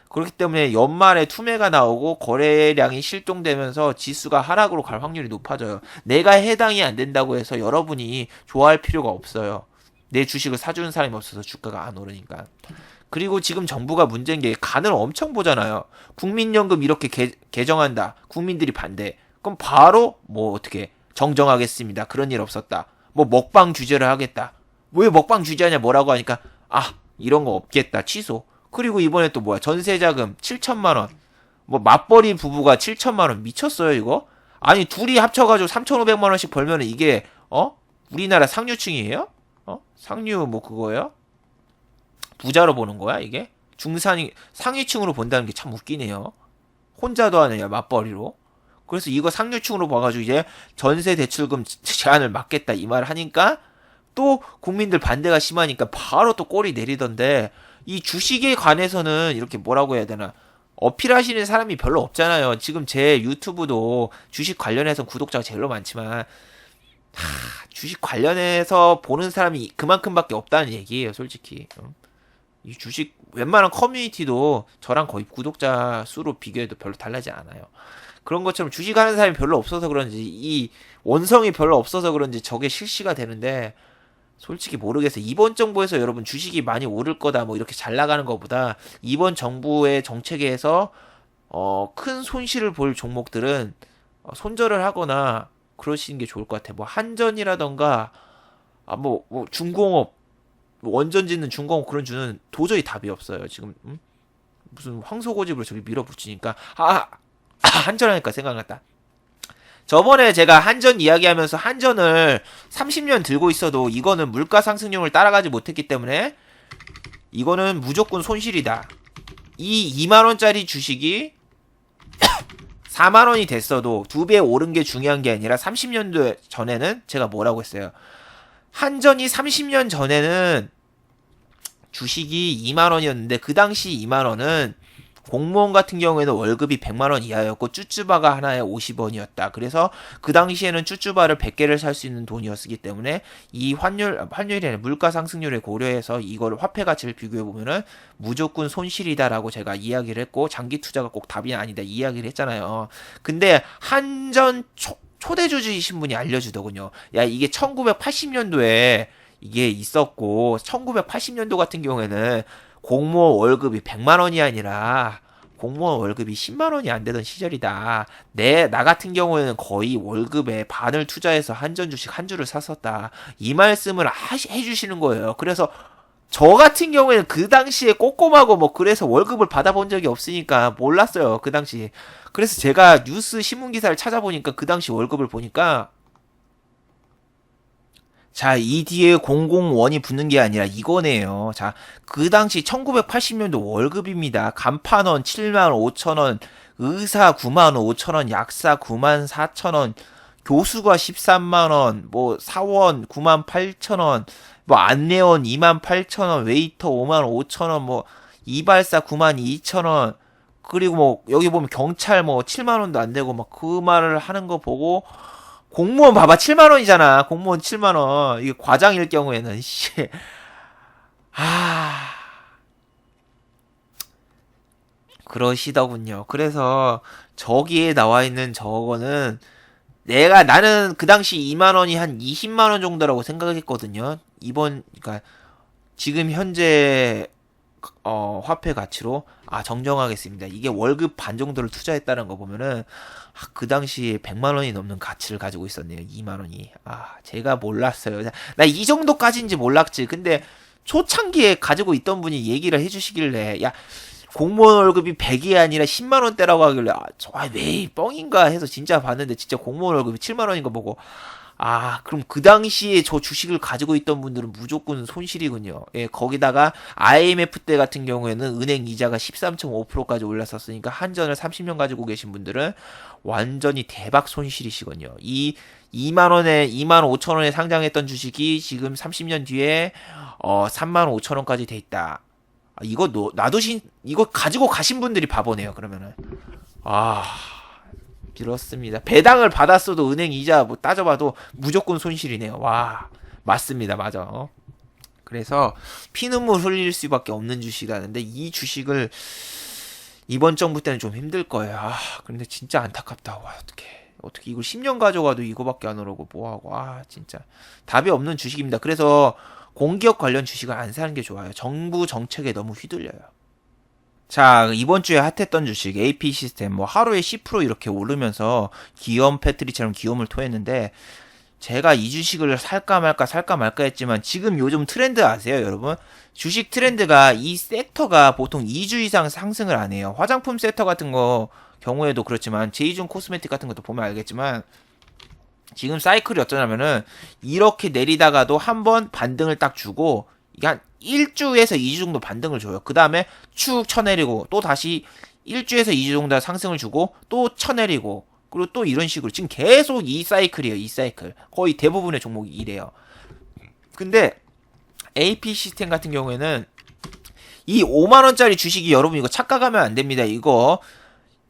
그렇기 때문에 연말에 투매가 나오고 거래량이 실종되면서 지수가 하락으로 갈 확률이 높아져요. 내가 해당이 안 된다고 해서 여러분이 좋아할 필요가 없어요. 내 주식을 사주는 사람이 없어서 주가가 안 오르니까. 그리고 지금 정부가 문제인 게 간을 엄청 보잖아요. 국민연금 이렇게 개정한다. 국민들이 반대. 그럼 바로 뭐 어떻게 정정하겠습니다. 그런 일 없었다. 뭐 먹방 규제를 하겠다. 왜 먹방 규제하냐 뭐라고 하니까 이런 거 없겠다. 취소. 그리고 이번에 또 뭐야 전세자금 7천만 원. 뭐 맞벌이 부부가 7천만 원 미쳤어요 이거? 아니 둘이 합쳐가지고 3,500만 원씩 벌면은 이게 우리나라 상류층이에요? 상류 뭐 그거예요? 부자로 보는 거야 이게? 상위층으로 본다는 게 참 웃기네요. 혼자도 하느냐 맞벌이로. 그래서 이거 상류층으로 봐가지고 이제 전세 대출금 제한을 막겠다 이 말 하니까 또 국민들 반대가 심하니까 바로 또 꼬리 내리던데 이 주식에 관해서는 이렇게 뭐라고 해야 되나 어필하시는 사람이 별로 없잖아요. 지금 제 유튜브도 주식 관련해서 구독자가 제일 많지만 주식 관련해서 보는 사람이 그만큼밖에 없다는 얘기예요 솔직히. 이 주식 웬만한 커뮤니티도 저랑 거의 구독자 수로 비교해도 별로 달라지 않아요. 그런 것처럼 주식하는 사람이 별로 없어서 그런지 이 원성이 별로 없어서 그런지 저게 실시가 되는데 솔직히 모르겠어요. 이번 정부에서 여러분 주식이 많이 오를 거다 뭐 이렇게 잘 나가는 것보다 이번 정부의 정책에서 큰 손실을 볼 종목들은 손절을 하거나 그러시는 게 좋을 것 같아요. 뭐 한전이라던가 뭐 중공업 원전 짓는 중공업 그런 주는 도저히 답이 없어요. 지금 무슨 황소고집으로 저기 밀어붙이니까 한전하니까 생각났다. 저번에 제가 한전 이야기하면서 한전을 30년 들고 있어도 이거는 물가 상승률을 따라가지 못했기 때문에 이거는 무조건 손실이다. 이 2만원짜리 주식이 4만원이 됐어도 2배 오른 게 중요한 게 아니라 30년도 전에는 제가 뭐라고 했어요. 한전이 30년 전에는 주식이 2만원이었는데 그 당시 2만원은 공무원 같은 경우에는 월급이 100만원 이하였고 쭈쭈바가 하나에 50원이었다. 그래서 그 당시에는 쭈쭈바를 100개를 살 수 있는 돈이었기 때문에 이 환율이 아니라 물가 상승률을 고려해서 이걸 화폐 가치를 비교해 보면은 무조건 손실이다라고 제가 이야기를 했고 장기 투자가 꼭 답이 아니다 이야기를 했잖아요. 근데 한전 초대주주이신 분이 알려주더군요. 야 이게 1980년도에 이게 있었고 1980년도 같은 경우에는 공무원 월급이 100만원이 아니라 공무원 월급이 10만원이 안 되던 시절이다. 나 같은 경우에는 거의 월급의 반을 투자해서 한전 주식 한 주를 샀었다. 이 말씀을 해주시는 거예요. 그래서 저 같은 경우에는 그 당시에 꼼꼼하고 뭐 그래서 월급을 받아본 적이 없으니까 몰랐어요. 그 당시. 그래서 제가 뉴스 신문 기사를 찾아보니까 그 당시 월급을 보니까 자, 이 뒤에 001이 붙는 게 아니라 이거네요. 자, 그 당시 1980년도 월급입니다. 간판원 7만 5천원, 의사 9만 5천원, 약사 9만 4천원, 교수가 13만원, 뭐 사원 9만 8천원, 뭐 안내원 2만 8천원, 웨이터 5만 5천원, 뭐 이발사 9만 2천원, 그리고 뭐 여기 보면 경찰 뭐 7만원도 안 되고 막 그 말을 하는 거 보고 공무원 봐봐 7만 원이잖아. 공무원 7만 원. 이게 과장일 경우에는 씨. 아. 그러시더군요. 그래서 저기에 나와 있는 저거는 나는 그 당시 2만 원이 한 20만 원 정도라고 생각했거든요. 그러니까 지금 현재 화폐 가치로 정정하겠습니다. 이게 월급 반 정도를 투자했다는 거 보면은 그 당시에 100만 원이 넘는 가치를 가지고 있었네요. 2만 원이. 제가 몰랐어요. 나 이 정도까지인지 몰랐지. 근데 초창기에 가지고 있던 분이 얘기를 해주시길래 야 공무원 월급이 100이 아니라 10만 원대라고 하길래 왜 뻥인가 해서 진짜 봤는데 진짜 공무원 월급이 7만 원인 거 보고 그럼 그 당시에 저 주식을 가지고 있던 분들은 무조건 손실이군요. 예, 거기다가 IMF 때 같은 경우에는 은행 이자가 13.5%까지 올랐었으니까 한전을 30년 가지고 계신 분들은 완전히 대박 손실이시군요. 이 2만 원에 2만 5천 원에 상장했던 주식이 지금 30년 뒤에 3만 5천 원까지 돼 있다. 이거 가지고 가신 분들이 바보네요, 그러면은. 그렇습니다. 배당을 받았어도 은행 이자 뭐 따져봐도 무조건 손실이네요. 맞습니다. 맞아. 그래서 피눈물 흘릴 수밖에 없는 주식이라는데 이 주식을 이번 정부 때는 좀 힘들 거예요. 근데 진짜 안타깝다. 어떻게 이걸 10년 가져가도 이거밖에 안 오르고 뭐하고. 진짜 답이 없는 주식입니다. 그래서 공기업 관련 주식을 안 사는 게 좋아요. 정부 정책에 너무 휘둘려요. 자, 이번 주에 핫했던 주식 AP 시스템 하루에 10% 이렇게 오르면서 기욤 패트리처럼 기욤을 토했는데 제가 이 주식을 살까 말까 했지만 지금 요즘 트렌드 아세요, 여러분? 주식 트렌드가 이 섹터가 보통 2주 이상 상승을 안 해요. 화장품 섹터 같은 거 경우에도 그렇지만 제이준 코스메틱 같은 것도 보면 알겠지만 지금 사이클이 어쩌냐면은 이렇게 내리다가도 한번 반등을 딱 주고 이게 한 1주에서 2주 정도 반등을 줘요. 그 다음에 축 쳐내리고 또 다시 1주에서 2주 정도 상승을 주고 또 쳐내리고 그리고 또 이런 식으로 지금 계속 이 사이클이에요. 이 사이클. 거의 대부분의 종목이 이래요. 근데 AP 시스템 같은 경우에는 이 5만원짜리 주식이 여러분 이거 착각하면 안 됩니다. 이거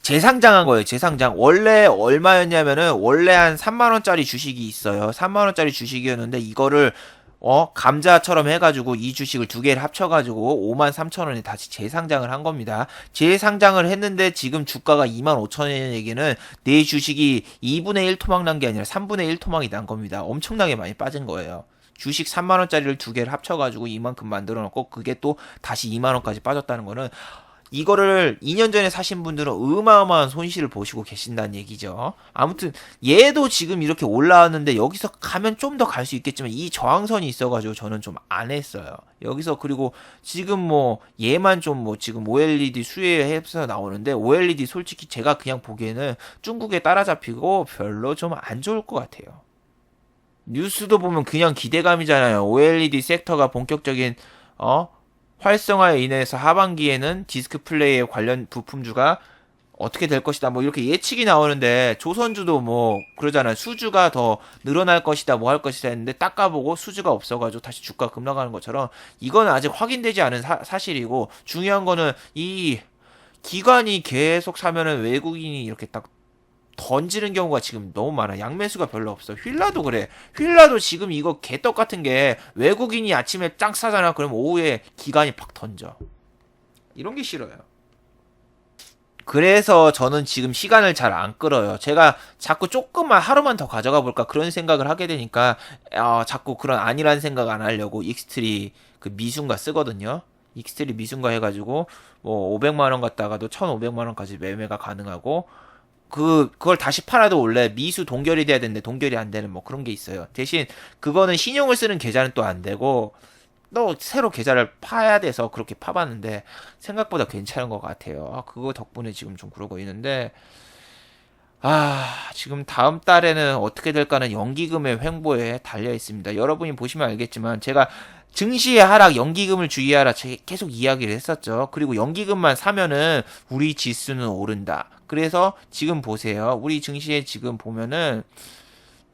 재상장한 거예요. 재상장. 원래 얼마였냐면은 원래 한 3만원짜리 주식이 있어요. 3만원짜리 주식이었는데 이거를 감자처럼 해가지고 이 주식을 두 개를 합쳐가지고 5만 3천 원에 다시 재상장을 한 겁니다. 재상장을 했는데 지금 주가가 2만 5천 원의 얘기는 내 주식이 2분의 1 토막 난 게 아니라 3분의 1 토막이 난 겁니다. 엄청나게 많이 빠진 거예요. 주식 3만 원짜리를 두 개를 합쳐가지고 이만큼 만들어 놓고 그게 또 다시 2만 원까지 빠졌다는 거는 이거를 2년 전에 사신 분들은 어마어마한 손실을 보시고 계신다는 얘기죠. 아무튼 얘도 지금 이렇게 올라왔는데 여기서 가면 좀 더 갈 수 있겠지만 이 저항선이 있어가지고 저는 좀 안 했어요. 여기서 그리고 지금 얘만 좀 지금 OLED 수혜해서 나오는데 OLED 솔직히 제가 그냥 보기에는 중국에 따라잡히고 별로 좀 안 좋을 것 같아요. 뉴스도 보면 그냥 기대감이잖아요. OLED 섹터가 본격적인 활성화에 인해서 하반기에는 디스크 플레이에 관련 부품주가 어떻게 될 것이다 이렇게 예측이 나오는데 조선주도 그러잖아요. 수주가 더 늘어날 것이다 할 것이다 했는데 딱 가보고 수주가 없어가지고 다시 주가 급락하는 것처럼 이건 아직 확인되지 않은 사실이고 중요한 거는 이 기관이 계속 사면은 외국인이 이렇게 딱 던지는 경우가 지금 너무 많아. 양매수가 별로 없어. 휠라도 그래. 휠라도 지금 이거 개떡 같은 게 외국인이 아침에 짱 사잖아. 그럼 오후에 기관이 팍 던져. 이런 게 싫어요. 그래서 저는 지금 시간을 잘 안 끌어요. 제가 자꾸 조금만 하루만 더 가져가 볼까 그런 생각을 하게 되니까 자꾸 그런 아니란 생각 안 하려고 익스트리 그 미순가 쓰거든요. 익스트리 미순가 해가지고 500만 원 갖다가도 1,500만 원까지 매매가 가능하고 그걸 다시 팔아도 원래 미수 동결이 돼야 되는데 동결이 안 되는 그런 게 있어요. 대신 그거는 신용을 쓰는 계좌는 또 안 되고 또 새로 계좌를 파야 돼서 그렇게 파봤는데 생각보다 괜찮은 것 같아요. 그거 덕분에 지금 좀 그러고 있는데 지금 다음 달에는 어떻게 될까는 연기금의 횡보에 달려 있습니다. 여러분이 보시면 알겠지만 제가 증시의 하락, 연기금을 주의하라 계속 이야기를 했었죠. 그리고 연기금만 사면은 우리 지수는 오른다. 그래서 지금 보세요. 우리 증시에 지금 보면은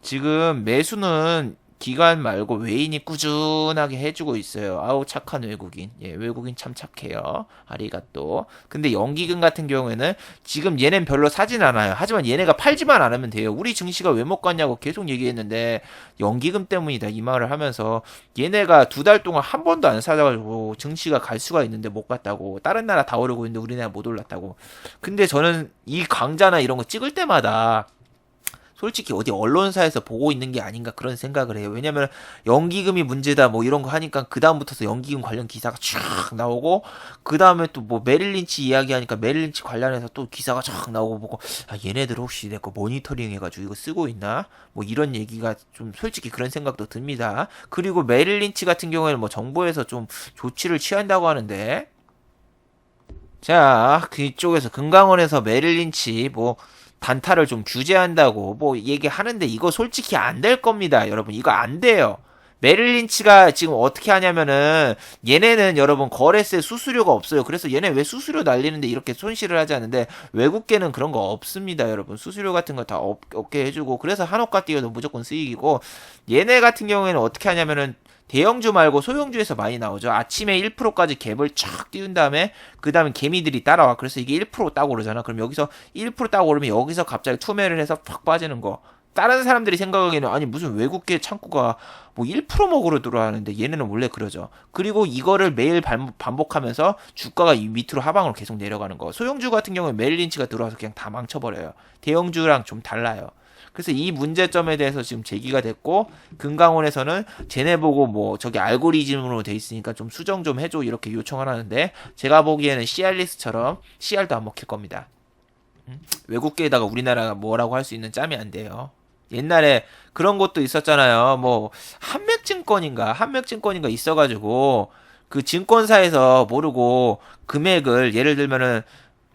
지금 매수는 기관 말고 외인이 꾸준하게 해주고 있어요. 아우 착한 외국인. 예, 외국인 참 착해요. 아리가또. 근데 연기금 같은 경우에는 지금 얘는 별로 사진 않아요. 하지만 얘네가 팔지만 않으면 돼요. 우리 증시가 왜 못 갔냐고 계속 얘기했는데 연기금 때문이다 이 말을 하면서 얘네가 2달 동안 한 번도 안 사가지고 증시가 갈 수가 있는데 못 갔다고. 다른 나라 다 오르고 있는데 우리나라 못 올랐다고. 근데 저는 이 강좌나 이런 거 찍을 때마다 솔직히 어디 언론사에서 보고 있는 게 아닌가 그런 생각을 해요. 왜냐면 연기금이 문제다 뭐 이런 거 하니까 그 다음부터서 연기금 관련 기사가 쫙 나오고 그 다음에 또 뭐 메릴린치 이야기하니까 메릴린치 관련해서 또 기사가 쫙 나오고 보고 아 얘네들 혹시 내 거 모니터링 해가지고 이거 쓰고 있나? 뭐 이런 얘기가 좀 솔직히 그런 생각도 듭니다. 그리고 메릴린치 같은 경우에는 뭐 정부에서 좀 조치를 취한다고 하는데 자 그쪽에서 금강원에서 메릴린치 뭐 단타를 좀 규제한다고 뭐 얘기하는데 이거 솔직히 안 될 겁니다. 여러분 이거 안 돼요. 메릴린치가 지금 어떻게 하냐면은 얘네는 여러분 거래세 수수료가 없어요. 그래서 얘네 왜 수수료 날리는데 이렇게 손실을 하지 않는데 외국계는 그런 거 없습니다. 여러분 수수료 같은 거 다 없게 해주고 그래서 한옥가 띄워도 무조건 수익이고 얘네 같은 경우에는 어떻게 하냐면은 대형주 말고 소형주에서 많이 나오죠. 아침에 1%까지 갭을 쫙 띄운 다음에 그 다음에 개미들이 따라와. 그래서 이게 1% 따고 오르잖아. 그럼 여기서 1% 따고 오르면 여기서 갑자기 투매를 해서 팍 빠지는 거. 다른 사람들이 생각하기에는 아니 무슨 외국계 창구가 뭐 1% 먹으러 들어가는데 얘네는 원래 그러죠. 그리고 이거를 매일 반복하면서 주가가 이 밑으로 하방으로 계속 내려가는 거. 소형주 같은 경우는 메릴린치가 들어와서 그냥 다 망쳐버려요. 대형주랑 좀 달라요. 그래서 이 문제점에 대해서 지금 제기가 됐고 금강원에서는 쟤네 보고 뭐 저기 알고리즘으로 돼 있으니까 좀 수정 좀 해줘 이렇게 요청을 하는데 제가 보기에는 CR리스처럼 CR도 안 먹힐 겁니다. 외국계에다가 우리나라가 뭐라고 할 수 있는 짬이 안 돼요. 옛날에 그런 것도 있었잖아요. 뭐 한맥증권인가 있어가지고 그 증권사에서 모르고 금액을 예를 들면은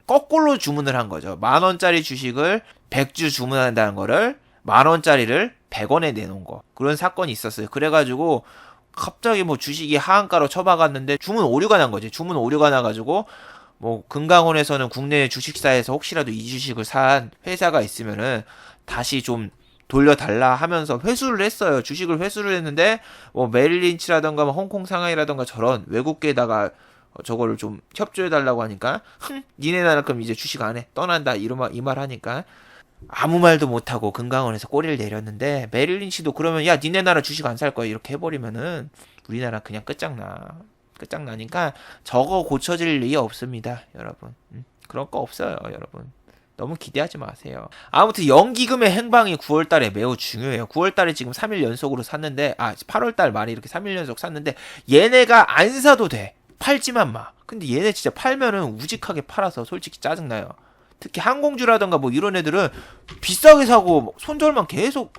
거꾸로 주문을 한 거죠. 10,000원짜리 주식을 100주 주문한다는 거를 10,000원짜리를 100원에 내놓은 거. 그런 사건이 있었어요. 그래가지고 갑자기 뭐 주식이 하한가로 처박았는데 주문 오류가 난 거지. 주문 오류가 나가지고 뭐 금강원에서는 국내 주식사에서 혹시라도 이 주식을 산 회사가 있으면은 다시 좀 돌려달라 하면서 회수를 했어요. 주식을 회수를 했는데 뭐 메릴린치라던가 뭐 홍콩 상하이라던가 저런 외국계에다가 저거를 좀 협조해달라고 하니까 니네 나라 그럼 이제 주식 안 해 떠난다 이 말 하니까 아무 말도 못하고 금강원에서 꼬리를 내렸는데 메릴린치도 그러면 야 니네 나라 주식 안 살 거야 이렇게 해버리면은 우리나라 그냥 끝장나니까 저거 고쳐질 리 없습니다 여러분. 그런 거 없어요 여러분. 너무 기대하지 마세요. 아무튼 연기금의 행방이 9월달에 매우 중요해요. 9월달에 지금 3일 연속으로 샀는데 8월달 말에 이렇게 3일 연속 샀는데 얘네가 안 사도 돼. 팔지만 마. 근데 얘네 진짜 팔면은 우직하게 팔아서 솔직히 짜증나요. 특히 항공주라던가 뭐 이런 애들은 비싸게 사고 손절만 계속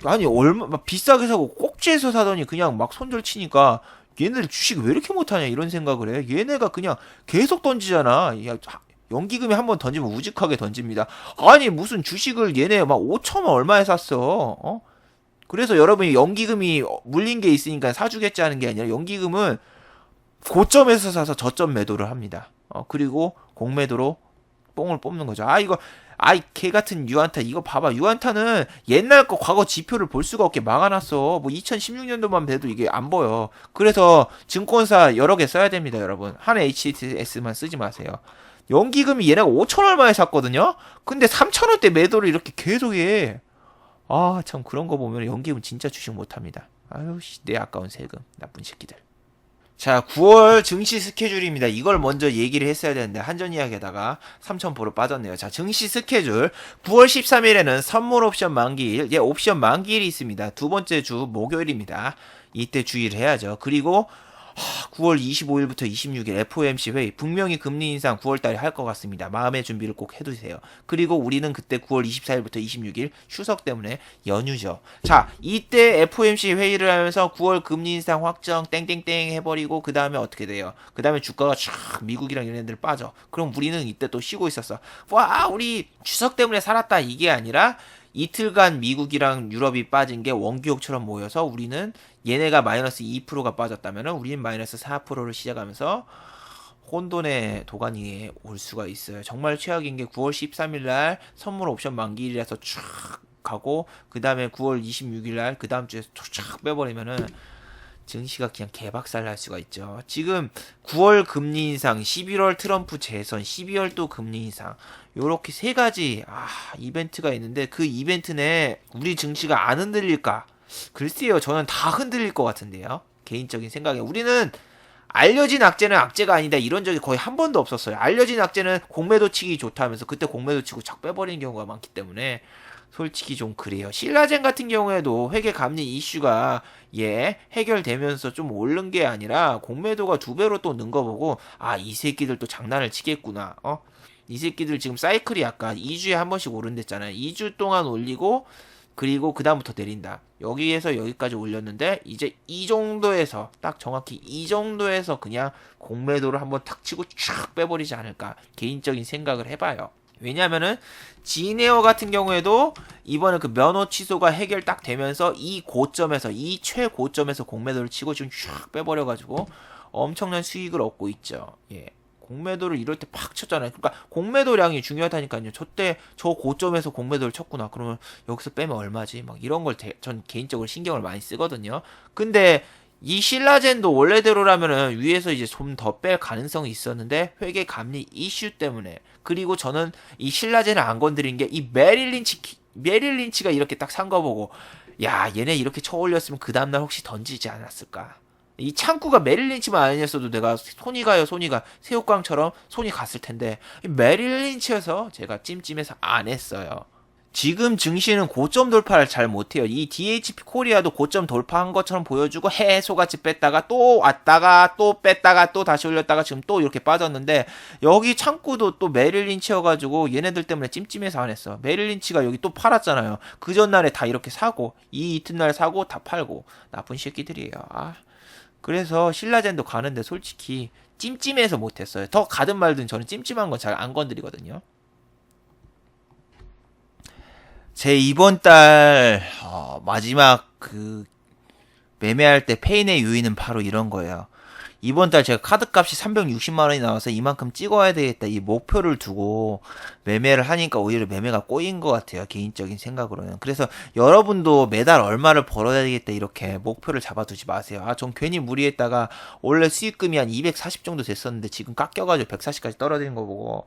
아니 얼마 막 비싸게 사고 꼭지에서 사더니 그냥 막 손절 치니까 얘네들 주식 왜 이렇게 못하냐 이런 생각을 해. 얘네가 그냥 계속 던지잖아. 야, 연기금이 한번 던지면 우직하게 던집니다. 아니 무슨 주식을 얘네 막 5천원 얼마에 샀어. 그래서 여러분이 연기금이 물린 게 있으니까 사주겠지 하는 게 아니라 연기금은 고점에서 사서 저점 매도를 합니다. 그리고 공매도로 뽕을 뽑는 거죠. 이거 개 같은 유안타 이거 봐봐. 유안타는 옛날 거 과거 지표를 볼 수가 없게 막아놨어. 뭐 2016년도만 돼도 이게 안 보여. 그래서 증권사 여러 개 써야 됩니다, 여러분. 한 HTS만 쓰지 마세요. 연기금이 얘네가 5천 얼마에 샀거든요. 근데 3,000원대 매도를 이렇게 계속해. 참 그런 거 보면 연기금 진짜 주식 못합니다. 아유 씨, 내 아까운 세금 나쁜 새끼들. 자, 9월 증시 스케줄입니다. 이걸 먼저 얘기를 했어야 되는데 한전 이야기하다가 3,000% 빠졌네요. 자, 증시 스케줄 9월 13일에는 선물 옵션 만기일, 옵션 만기일이 있습니다. 두 번째 주 목요일입니다. 이때 주의를 해야죠. 그리고 9월 25일부터 26일 FOMC 회의 분명히 금리 인상 9월달에 할 것 같습니다. 마음의 준비를 꼭 해두세요. 그리고 우리는 그때 9월 24일부터 26일 추석 때문에 연휴죠. 자, 이때 FOMC 회의를 하면서 9월 금리 인상 확정 땡땡땡 해버리고 그 다음에 어떻게 돼요? 그 다음에 주가가 촥 미국이랑 이런 애들 빠져. 그럼 우리는 이때 또 쉬고 있었어. 와 우리 추석 때문에 살았다 이게 아니라 이틀간 미국이랑 유럽이 빠진 게 원기옥처럼 모여서 우리는 얘네가 마이너스 2%가 빠졌다면 우리는 마이너스 4%를 시작하면서 혼돈의 도가니에 올 수가 있어요. 정말 최악인 게 9월 13일 날 선물 옵션 만기일이라서 쫙 가고 그 다음에 9월 26일 날 그 다음 주에 쫙 빼버리면은 증시가 그냥 개박살 날 수가 있죠. 지금 9월 금리 인상, 11월 트럼프 재선, 12월 또 금리 인상 요렇게 세 가지 이벤트가 있는데 그 이벤트 내에 우리 증시가 안 흔들릴까? 글쎄요, 저는 다 흔들릴 것 같은데요. 개인적인 생각에 우리는 알려진 악재는 악재가 아니다 이런 적이 거의 한 번도 없었어요. 알려진 악재는 공매도 치기 좋다면서 그때 공매도 치고 착 빼버리는 경우가 많기 때문에 솔직히 좀 그래요. 신라젠 같은 경우에도 회계 감리 이슈가 해결되면서 좀 오른 게 아니라 공매도가 2배로 또 는 거 보고 이 새끼들 또 장난을 치겠구나. 이 새끼들 지금 사이클이 약간 2주에 한 번씩 오른댔잖아요. 2주 동안 올리고 그리고 그 다음부터 내린다. 여기에서 여기까지 올렸는데 이제 이 정도에서 딱 정확히 이 정도에서 그냥 공매도를 한번 탁 치고 쫙 빼버리지 않을까 개인적인 생각을 해봐요. 왜냐면은 진에어 같은 경우에도 이번에 그 면허 취소가 해결 딱 되면서 이 고점에서 이 최고점에서 공매도를 치고 지금 쫙 빼버려가지고 엄청난 수익을 얻고 있죠. 공매도를 이럴 때 팍 쳤잖아요. 그러니까 공매도량이 중요하다니까요. 저때 저 고점에서 공매도를 쳤구나. 그러면 여기서 빼면 얼마지? 막 이런 걸 전 개인적으로 신경을 많이 쓰거든요. 근데 이 신라젠도 원래대로라면은 위에서 이제 좀 더 뺄 가능성이 있었는데 회계 감리 이슈 때문에 그리고 저는 이 신라젠을 안 건드린 게 이 메릴린치가 이렇게 딱 산 거 보고 야 얘네 이렇게 쳐 올렸으면 그 다음날 혹시 던지지 않았을까? 이 창구가 메릴린치만 아니었어도 내가 손이 새우깡처럼 손이 갔을 텐데 메릴린치여서 제가 찜찜해서 안 했어요. 지금 증시는 고점 돌파를 잘 못해요. 이 DHP 코리아도 고점 돌파한 것처럼 보여주고 해소같이 뺐다가 또 왔다가 또 뺐다가 또 다시 올렸다가 지금 또 이렇게 빠졌는데 여기 창구도 또 메릴린치여가지고 얘네들 때문에 찜찜해서 안 했어. 메릴린치가 여기 또 팔았잖아요. 그 전날에 다 이렇게 사고 이 이튿날 사고 다 팔고 나쁜 새끼들이에요. 그래서 신라젠도 가는데 솔직히 찜찜해서 못했어요. 더 가든 말든 저는 찜찜한 건 잘 안 건드리거든요. 제 이번 달 마지막 그 매매할 때 페인의 요인은 바로 이런 거예요. 이번 달 제가 카드값이 360만 원이 나와서 이만큼 찍어야 되겠다 이 목표를 두고 매매를 하니까 오히려 매매가 꼬인 것 같아요. 개인적인 생각으로는. 그래서 여러분도 매달 얼마를 벌어야 되겠다 이렇게 목표를 잡아두지 마세요. 전 괜히 무리했다가 원래 수익금이 한 240 정도 됐었는데 지금 깎여가지고 140까지 떨어지는 거 보고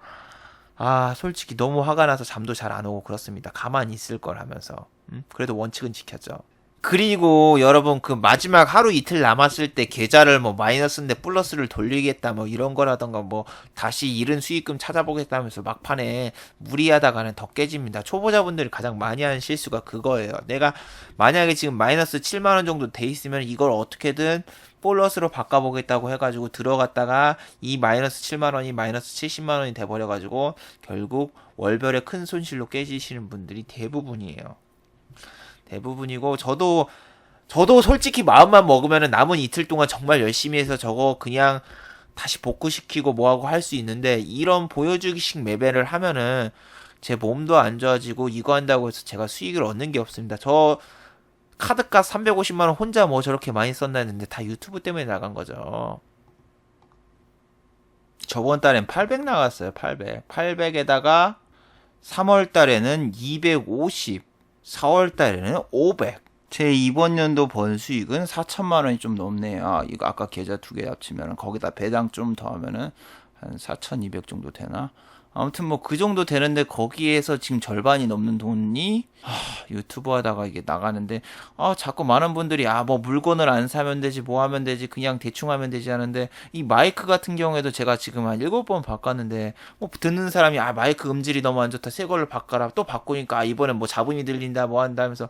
솔직히 너무 화가 나서 잠도 잘 안 오고 그렇습니다. 가만히 있을 걸 하면서. 그래도 원칙은 지켰죠. 그리고 여러분 그 마지막 하루 이틀 남았을 때 계좌를 뭐 마이너스인데 플러스를 돌리겠다 뭐 이런 거라던가 뭐 다시 잃은 수익금 찾아보겠다면서 막판에 무리하다가는 더 깨집니다. 초보자분들이 가장 많이 하는 실수가 그거예요. 내가 만약에 지금 마이너스 7만 원 정도 돼 있으면 이걸 어떻게든 플러스로 바꿔보겠다고 해가지고 들어갔다가 이 마이너스 7만 원이 마이너스 70만 원이 돼버려가지고 결국 월별의 큰 손실로 깨지시는 분들이 대부분이에요. 대부분이고 저도 솔직히 마음만 먹으면 남은 이틀 동안 정말 열심히 해서 저거 그냥 다시 복구시키고 뭐하고 할 수 있는데 이런 보여주기식 매매를 하면은 제 몸도 안 좋아지고 이거 한다고 해서 제가 수익을 얻는 게 없습니다. 저 카드값 350만 원 혼자 뭐 저렇게 많이 썼나 했는데 다 유튜브 때문에 나간 거죠. 저번 달엔 800 나갔어요. 800에다가 3월 달에는 250 4월 달에는 500. 제 이번 연도 번 수익은 4천만 원이 좀 넘네요. 이거 아까 계좌 두 개 합치면 거기다 배당 좀 더하면은 한 4,200 정도 되나? 아무튼 뭐 그 정도 되는데 거기에서 지금 절반이 넘는 돈이 유튜브 하다가 이게 나가는데 자꾸 많은 분들이 뭐 물건을 안 사면 되지 뭐 하면 되지 그냥 대충 하면 되지 하는데 이 마이크 같은 경우에도 제가 지금 한 7번 바꿨는데 뭐 듣는 사람이 마이크 음질이 너무 안 좋다 새 걸로 바꿔라 또 바꾸니까 이번엔 뭐 잡음이 들린다 뭐 한다 하면서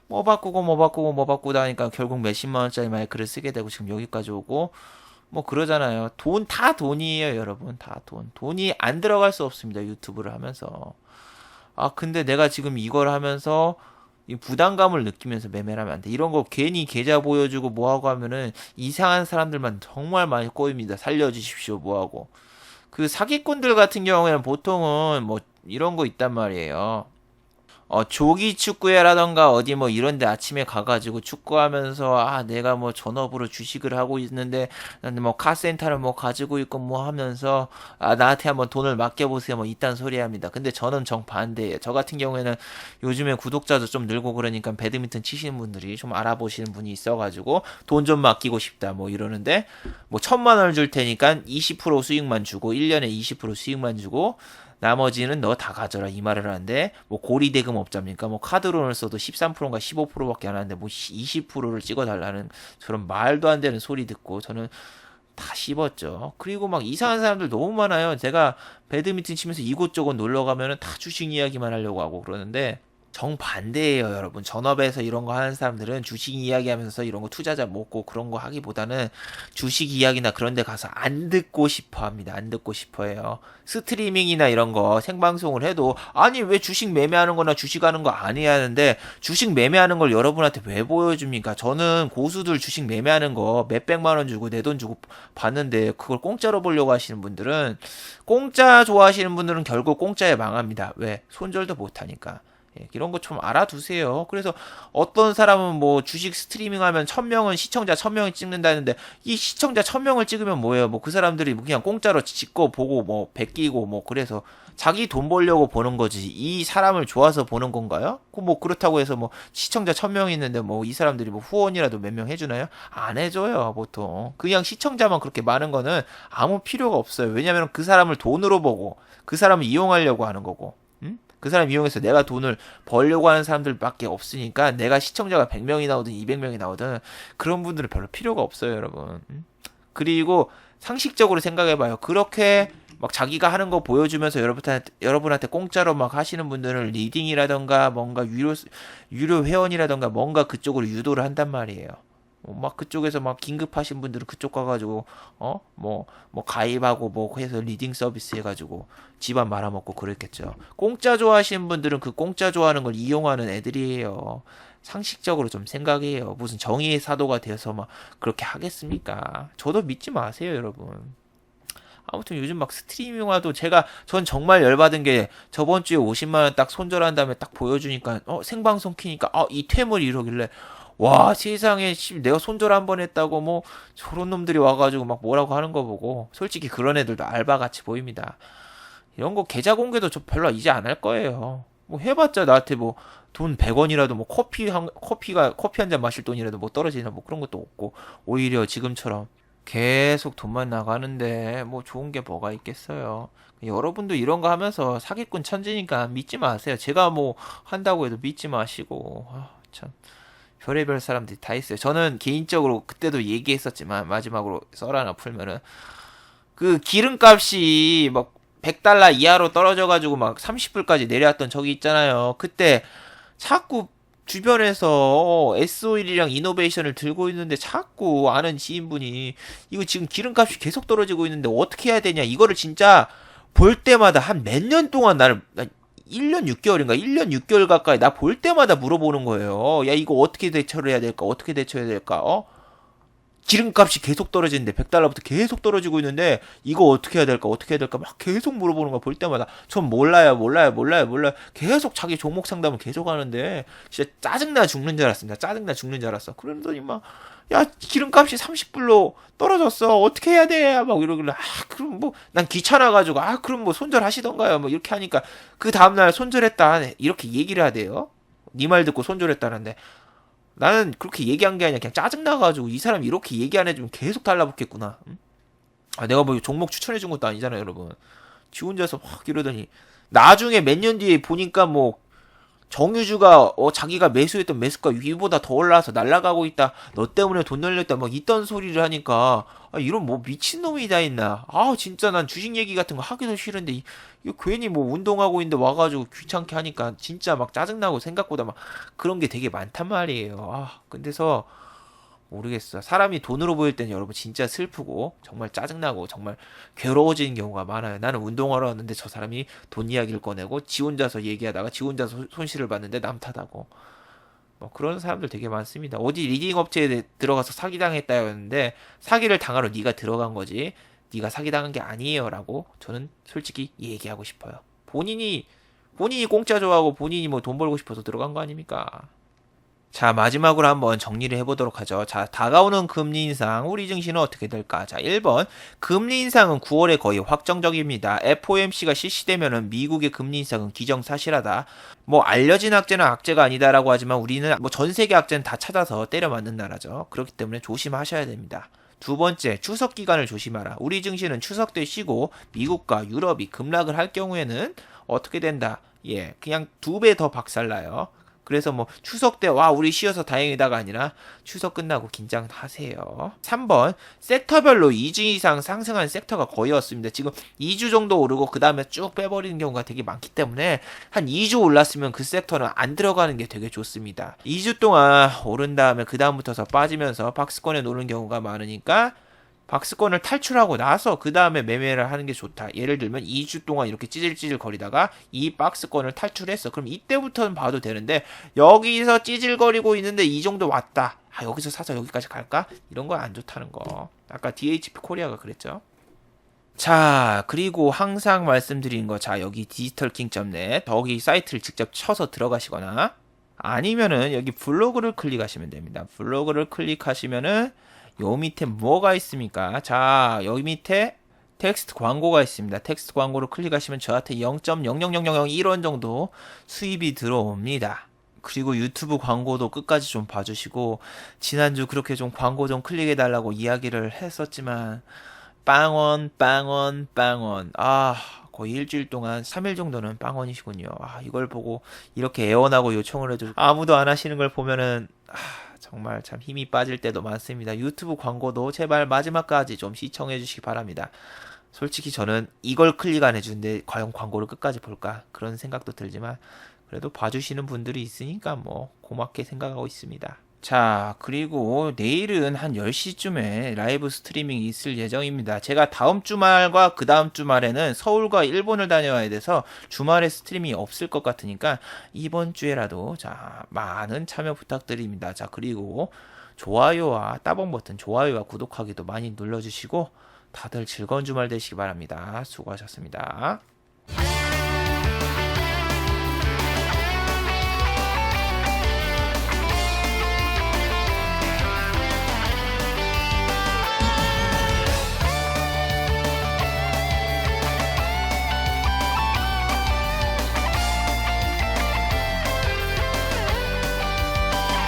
뭐 바꾸다 하니까 결국 몇십만 원짜리 마이크를 쓰게 되고 지금 여기까지 오고 뭐 그러잖아요. 다 돈이에요, 여러분. 다 돈. 돈이 안 들어갈 수 없습니다. 유튜브를 하면서. 근데 내가 지금 이걸 하면서 이 부담감을 느끼면서 매매를 하면 안 돼. 이런 거 괜히 계좌 보여주고 뭐하고 하면은 이상한 사람들만 정말 많이 꼬입니다. 살려주십시오, 뭐하고. 그 사기꾼들 같은 경우에는 보통은 뭐 이런 거 있단 말이에요. 조기 축구회라던가 어디 뭐 이런 데 아침에 가가지고 축구하면서 내가 뭐 전업으로 주식을 하고 있는데 나는 뭐 카센터를 뭐 가지고 있고 뭐 하면서 나한테 한번 돈을 맡겨보세요 뭐 이딴 소리 합니다. 근데 저는 정반대예요. 저 같은 경우에는 요즘에 구독자도 좀 늘고 그러니까 배드민턴 치시는 분들이 좀 알아보시는 분이 있어가지고 돈 좀 맡기고 싶다 뭐 이러는데 뭐 1,000만 원을 줄 테니까 20% 수익만 주고 1년에 20% 수익만 주고 나머지는 너 다 가져라 이 말을 하는데 뭐 고리대금 업자입니까? 뭐 카드론을 써도 13%인가 15%밖에 안 하는데 뭐 20%를 찍어달라는 저런 말도 안 되는 소리 듣고 저는 다 씹었죠. 그리고 막 이상한 사람들 너무 많아요. 제가 배드민턴 치면서 이곳저곳 놀러 가면은 다 주식 이야기만 하려고 하고 그러는데 정반대예요, 여러분. 전업에서 이런 거 하는 사람들은 주식 이야기하면서 이런 거 투자자 먹고 그런 거 하기보다는 주식 이야기나 그런 데 가서 안 듣고 싶어 합니다. 안 듣고 싶어 해요. 스트리밍이나 이런 거 생방송을 해도 아니 왜 주식 매매하는 거나 주식하는 거 안 해야 하는데 주식 매매하는 걸 여러분한테 왜 보여줍니까? 저는 고수들 주식 매매하는 거 몇백만 원 주고 내 돈 주고 봤는데 그걸 공짜로 보려고 하시는 분들은 공짜 좋아하시는 분들은 결국 공짜에 망합니다. 왜? 손절도 못 하니까. 이런 거 좀 알아두세요. 그래서 어떤 사람은 뭐 주식 스트리밍 하면 1,000명은 시청자 1,000명이 찍는다는데 이 시청자 1,000명을 찍으면 뭐예요? 뭐 그 사람들이 뭐 그냥 공짜로 찍고 보고 뭐 베끼고 뭐 그래서 자기 돈 벌려고 보는 거지. 이 사람을 좋아서 보는 건가요? 뭐 그렇다고 해서 뭐 시청자 1,000명이 있는데 뭐 이 사람들이 뭐 후원이라도 몇 명 해주나요? 안 해줘요, 보통. 그냥 시청자만 그렇게 많은 거는 아무 필요가 없어요. 왜냐면 그 사람을 돈으로 보고 그 사람을 이용하려고 하는 거고. 그 사람 이용해서 내가 돈을 벌려고 하는 사람들밖에 없으니까 내가 시청자가 100명이 나오든 200명이 나오든 그런 분들은 별로 필요가 없어요, 여러분. 그리고 상식적으로 생각해봐요. 그렇게 막 자기가 하는 거 보여주면서 여러분한테 공짜로 막 하시는 분들은 리딩이라던가 뭔가 유료 회원이라던가 뭔가 그쪽으로 유도를 한단 말이에요. 막 그쪽에서 막 긴급하신 분들은 그쪽 가가지고 뭐 가입하고 뭐 해서 리딩 서비스 해가지고 집안 말아먹고 그랬겠죠. 공짜 좋아하시는 분들은 그 공짜 좋아하는 걸 이용하는 애들이에요. 상식적으로 좀 생각해요. 무슨 정의의 사도가 되어서 막 그렇게 하겠습니까? 저도 믿지 마세요, 여러분. 아무튼 요즘 막 스트리밍화도 전 정말 열받은 게 저번 주에 50만 원 딱 손절한 다음에 딱 보여주니까 생방송 키니까 이 퇴물이 이러길래 와 세상에 내가 손절 한 번 했다고 뭐 저런 놈들이 와가지고 막 뭐라고 하는 거 보고 솔직히 그런 애들도 알바같이 보입니다. 이런 거 계좌 공개도 저 별로 이제 안 할 거예요. 뭐 해봤자 나한테 뭐 돈 100원이라도 뭐 커피 한 잔 마실 돈이라도 뭐 떨어지나 뭐 그런 것도 없고 오히려 지금처럼 계속 돈만 나가는데 뭐 좋은 게 뭐가 있겠어요. 여러분도 이런 거 하면서 사기꾼 천지니까 믿지 마세요. 제가 뭐 한다고 해도 믿지 마시고 참 별의별 사람들이 다 있어요. 저는 개인적으로 그때도 얘기했었지만 마지막으로 썰 하나 풀면은 그 기름값이 막 100달러 이하로 떨어져가지고 막 30불까지 내려왔던 적이 있잖아요. 그때 자꾸 주변에서 S-오일이랑 이노베이션을 들고 있는데 자꾸 아는 지인분이 이거 지금 기름값이 계속 떨어지고 있는데 어떻게 해야 되냐 이거를 진짜 볼 때마다 한 몇 년 동안 나 1년 6개월인가 1년 6개월 가까이 나 볼 때마다 물어보는 거예요. 야 이거 어떻게 대처를 해야 될까 어떻게 대처해야 될까 기름값이 계속 떨어지는데 100달러부터 계속 떨어지고 있는데 이거 어떻게 해야 될까 어떻게 해야 될까 막 계속 물어보는 거 볼 때마다 전 몰라요 계속 자기 종목 상담을 계속 하는데 진짜 짜증나 죽는 줄 알았습니다. 짜증나 죽는 줄 알았어. 그러더니 막 야 기름값이 30불로 떨어졌어 어떻게 해야 돼 막 이러길래 그럼 뭐 난 귀찮아가지고 그럼 뭐 손절하시던가요 뭐 이렇게 하니까 그 다음날 손절했다 이렇게 얘기를 하대요. 네 말 듣고 손절했다는데 나는 그렇게 얘기한 게 아니라 그냥 짜증나가지고 이 사람이 이렇게 얘기 안 해주면 계속 달라붙겠구나. 응? 내가 뭐 종목 추천해준 것도 아니잖아요, 여러분. 지 혼자서 막 이러더니 나중에 몇 년 뒤에 보니까 뭐 정유주가 자기가 매수했던 매수가 위보다 더 올라와서 날아가고 있다. 너 때문에 돈 날렸다. 막 이딴 소리를 하니까 이런 뭐 미친놈이 다 있나. 진짜 난 주식 얘기 같은 거 하기도 싫은데 이거 괜히 뭐 운동하고 있는데 와가지고 귀찮게 하니까 진짜 막 짜증나고 생각보다 막 그런 게 되게 많단 말이에요. 근데서 모르겠어. 사람이 돈으로 보일 때는 여러분 진짜 슬프고 정말 짜증나고 정말 괴로워지는 경우가 많아요. 나는 운동하러 왔는데 저 사람이 돈 이야기를 꺼내고 지 혼자서 얘기하다가 지 혼자서 손실을 봤는데 남 탓하고 뭐 그런 사람들 되게 많습니다. 어디 리딩 업체에 들어가서 사기당했다였는데 사기를 당하러 네가 들어간 거지 네가 사기당한 게 아니에요라고 저는 솔직히 얘기하고 싶어요. 본인이 본인이 공짜 좋아하고 본인이 뭐 돈 벌고 싶어서 들어간 거 아닙니까? 자, 마지막으로 한번 정리를 해보도록 하죠. 자, 다가오는 금리 인상, 우리 증시는 어떻게 될까? 자, 1번. 금리 인상은 9월에 거의 확정적입니다. FOMC가 실시되면은 미국의 금리 인상은 기정사실하다. 뭐, 알려진 악재는 악재가 아니다라고 하지만 우리는 뭐 전 세계 악재는 다 찾아서 때려 맞는 나라죠. 그렇기 때문에 조심하셔야 됩니다. 두 번째, 추석 기간을 조심하라. 우리 증시는 추석 때 쉬고 미국과 유럽이 급락을 할 경우에는 어떻게 된다? 예, 그냥 2배 더 박살나요. 그래서 뭐 추석 때 와 우리 쉬어서 다행이다가 아니라 추석 끝나고 긴장하세요. 3번 섹터별로 2주 이상 상승한 섹터가 거의 없습니다. 지금 2주 정도 오르고 그 다음에 쭉 빼버리는 경우가 되게 많기 때문에 한 2주 올랐으면 그 섹터는 안 들어가는 게 되게 좋습니다. 2주 동안 오른 다음에 그 다음부터서 빠지면서 박스권에 노는 경우가 많으니까 박스권을 탈출하고 나서 그 다음에 매매를 하는 게 좋다. 예를 들면 2주 동안 이렇게 찌질찌질 거리다가 이 박스권을 탈출했어. 그럼 이때부터는 봐도 되는데 여기서 찌질거리고 있는데 이 정도 왔다. 아, 여기서 사서 여기까지 갈까? 이런 거 안 좋다는 거. 아까 DHP 코리아가 그랬죠. 자, 그리고 항상 말씀드린 거. 자, 여기 디지털킹.net 거기 사이트를 직접 쳐서 들어가시거나 아니면은 여기 블로그를 클릭하시면 됩니다. 블로그를 클릭하시면은 요 밑에 뭐가 있습니까? 자, 여기 밑에 텍스트 광고가 있습니다. 텍스트 광고를 클릭하시면 저한테 0.00001원 정도 수입이 들어옵니다. 그리고 유튜브 광고도 끝까지 좀 봐주시고, 지난주 그렇게 좀 광고 좀 클릭해달라고 이야기를 했었지만, 빵원. 아, 거의 일주일 동안 3일 정도는 빵원이시군요. 아, 이걸 보고 이렇게 애원하고 요청을 해도 아무도 안 하시는 걸 보면은, 정말 참 힘이 빠질 때도 많습니다. 유튜브 광고도 제발 마지막까지 좀 시청해 주시기 바랍니다. 솔직히 저는 이걸 클릭 안 해주는데 과연 광고를 끝까지 볼까? 그런 생각도 들지만 그래도 봐주시는 분들이 있으니까 뭐 고맙게 생각하고 있습니다. 자, 그리고 내일은 한 10시쯤에 라이브 스트리밍이 있을 예정입니다. 제가 다음 주말과 그 다음 주말에는 서울과 일본을 다녀와야 돼서 주말에 스트리밍이 없을 것 같으니까 이번 주에라도 자, 많은 참여 부탁드립니다. 자, 그리고 좋아요와 따봉 버튼, 좋아요와 구독하기도 많이 눌러주시고 다들 즐거운 주말 되시기 바랍니다. 수고하셨습니다.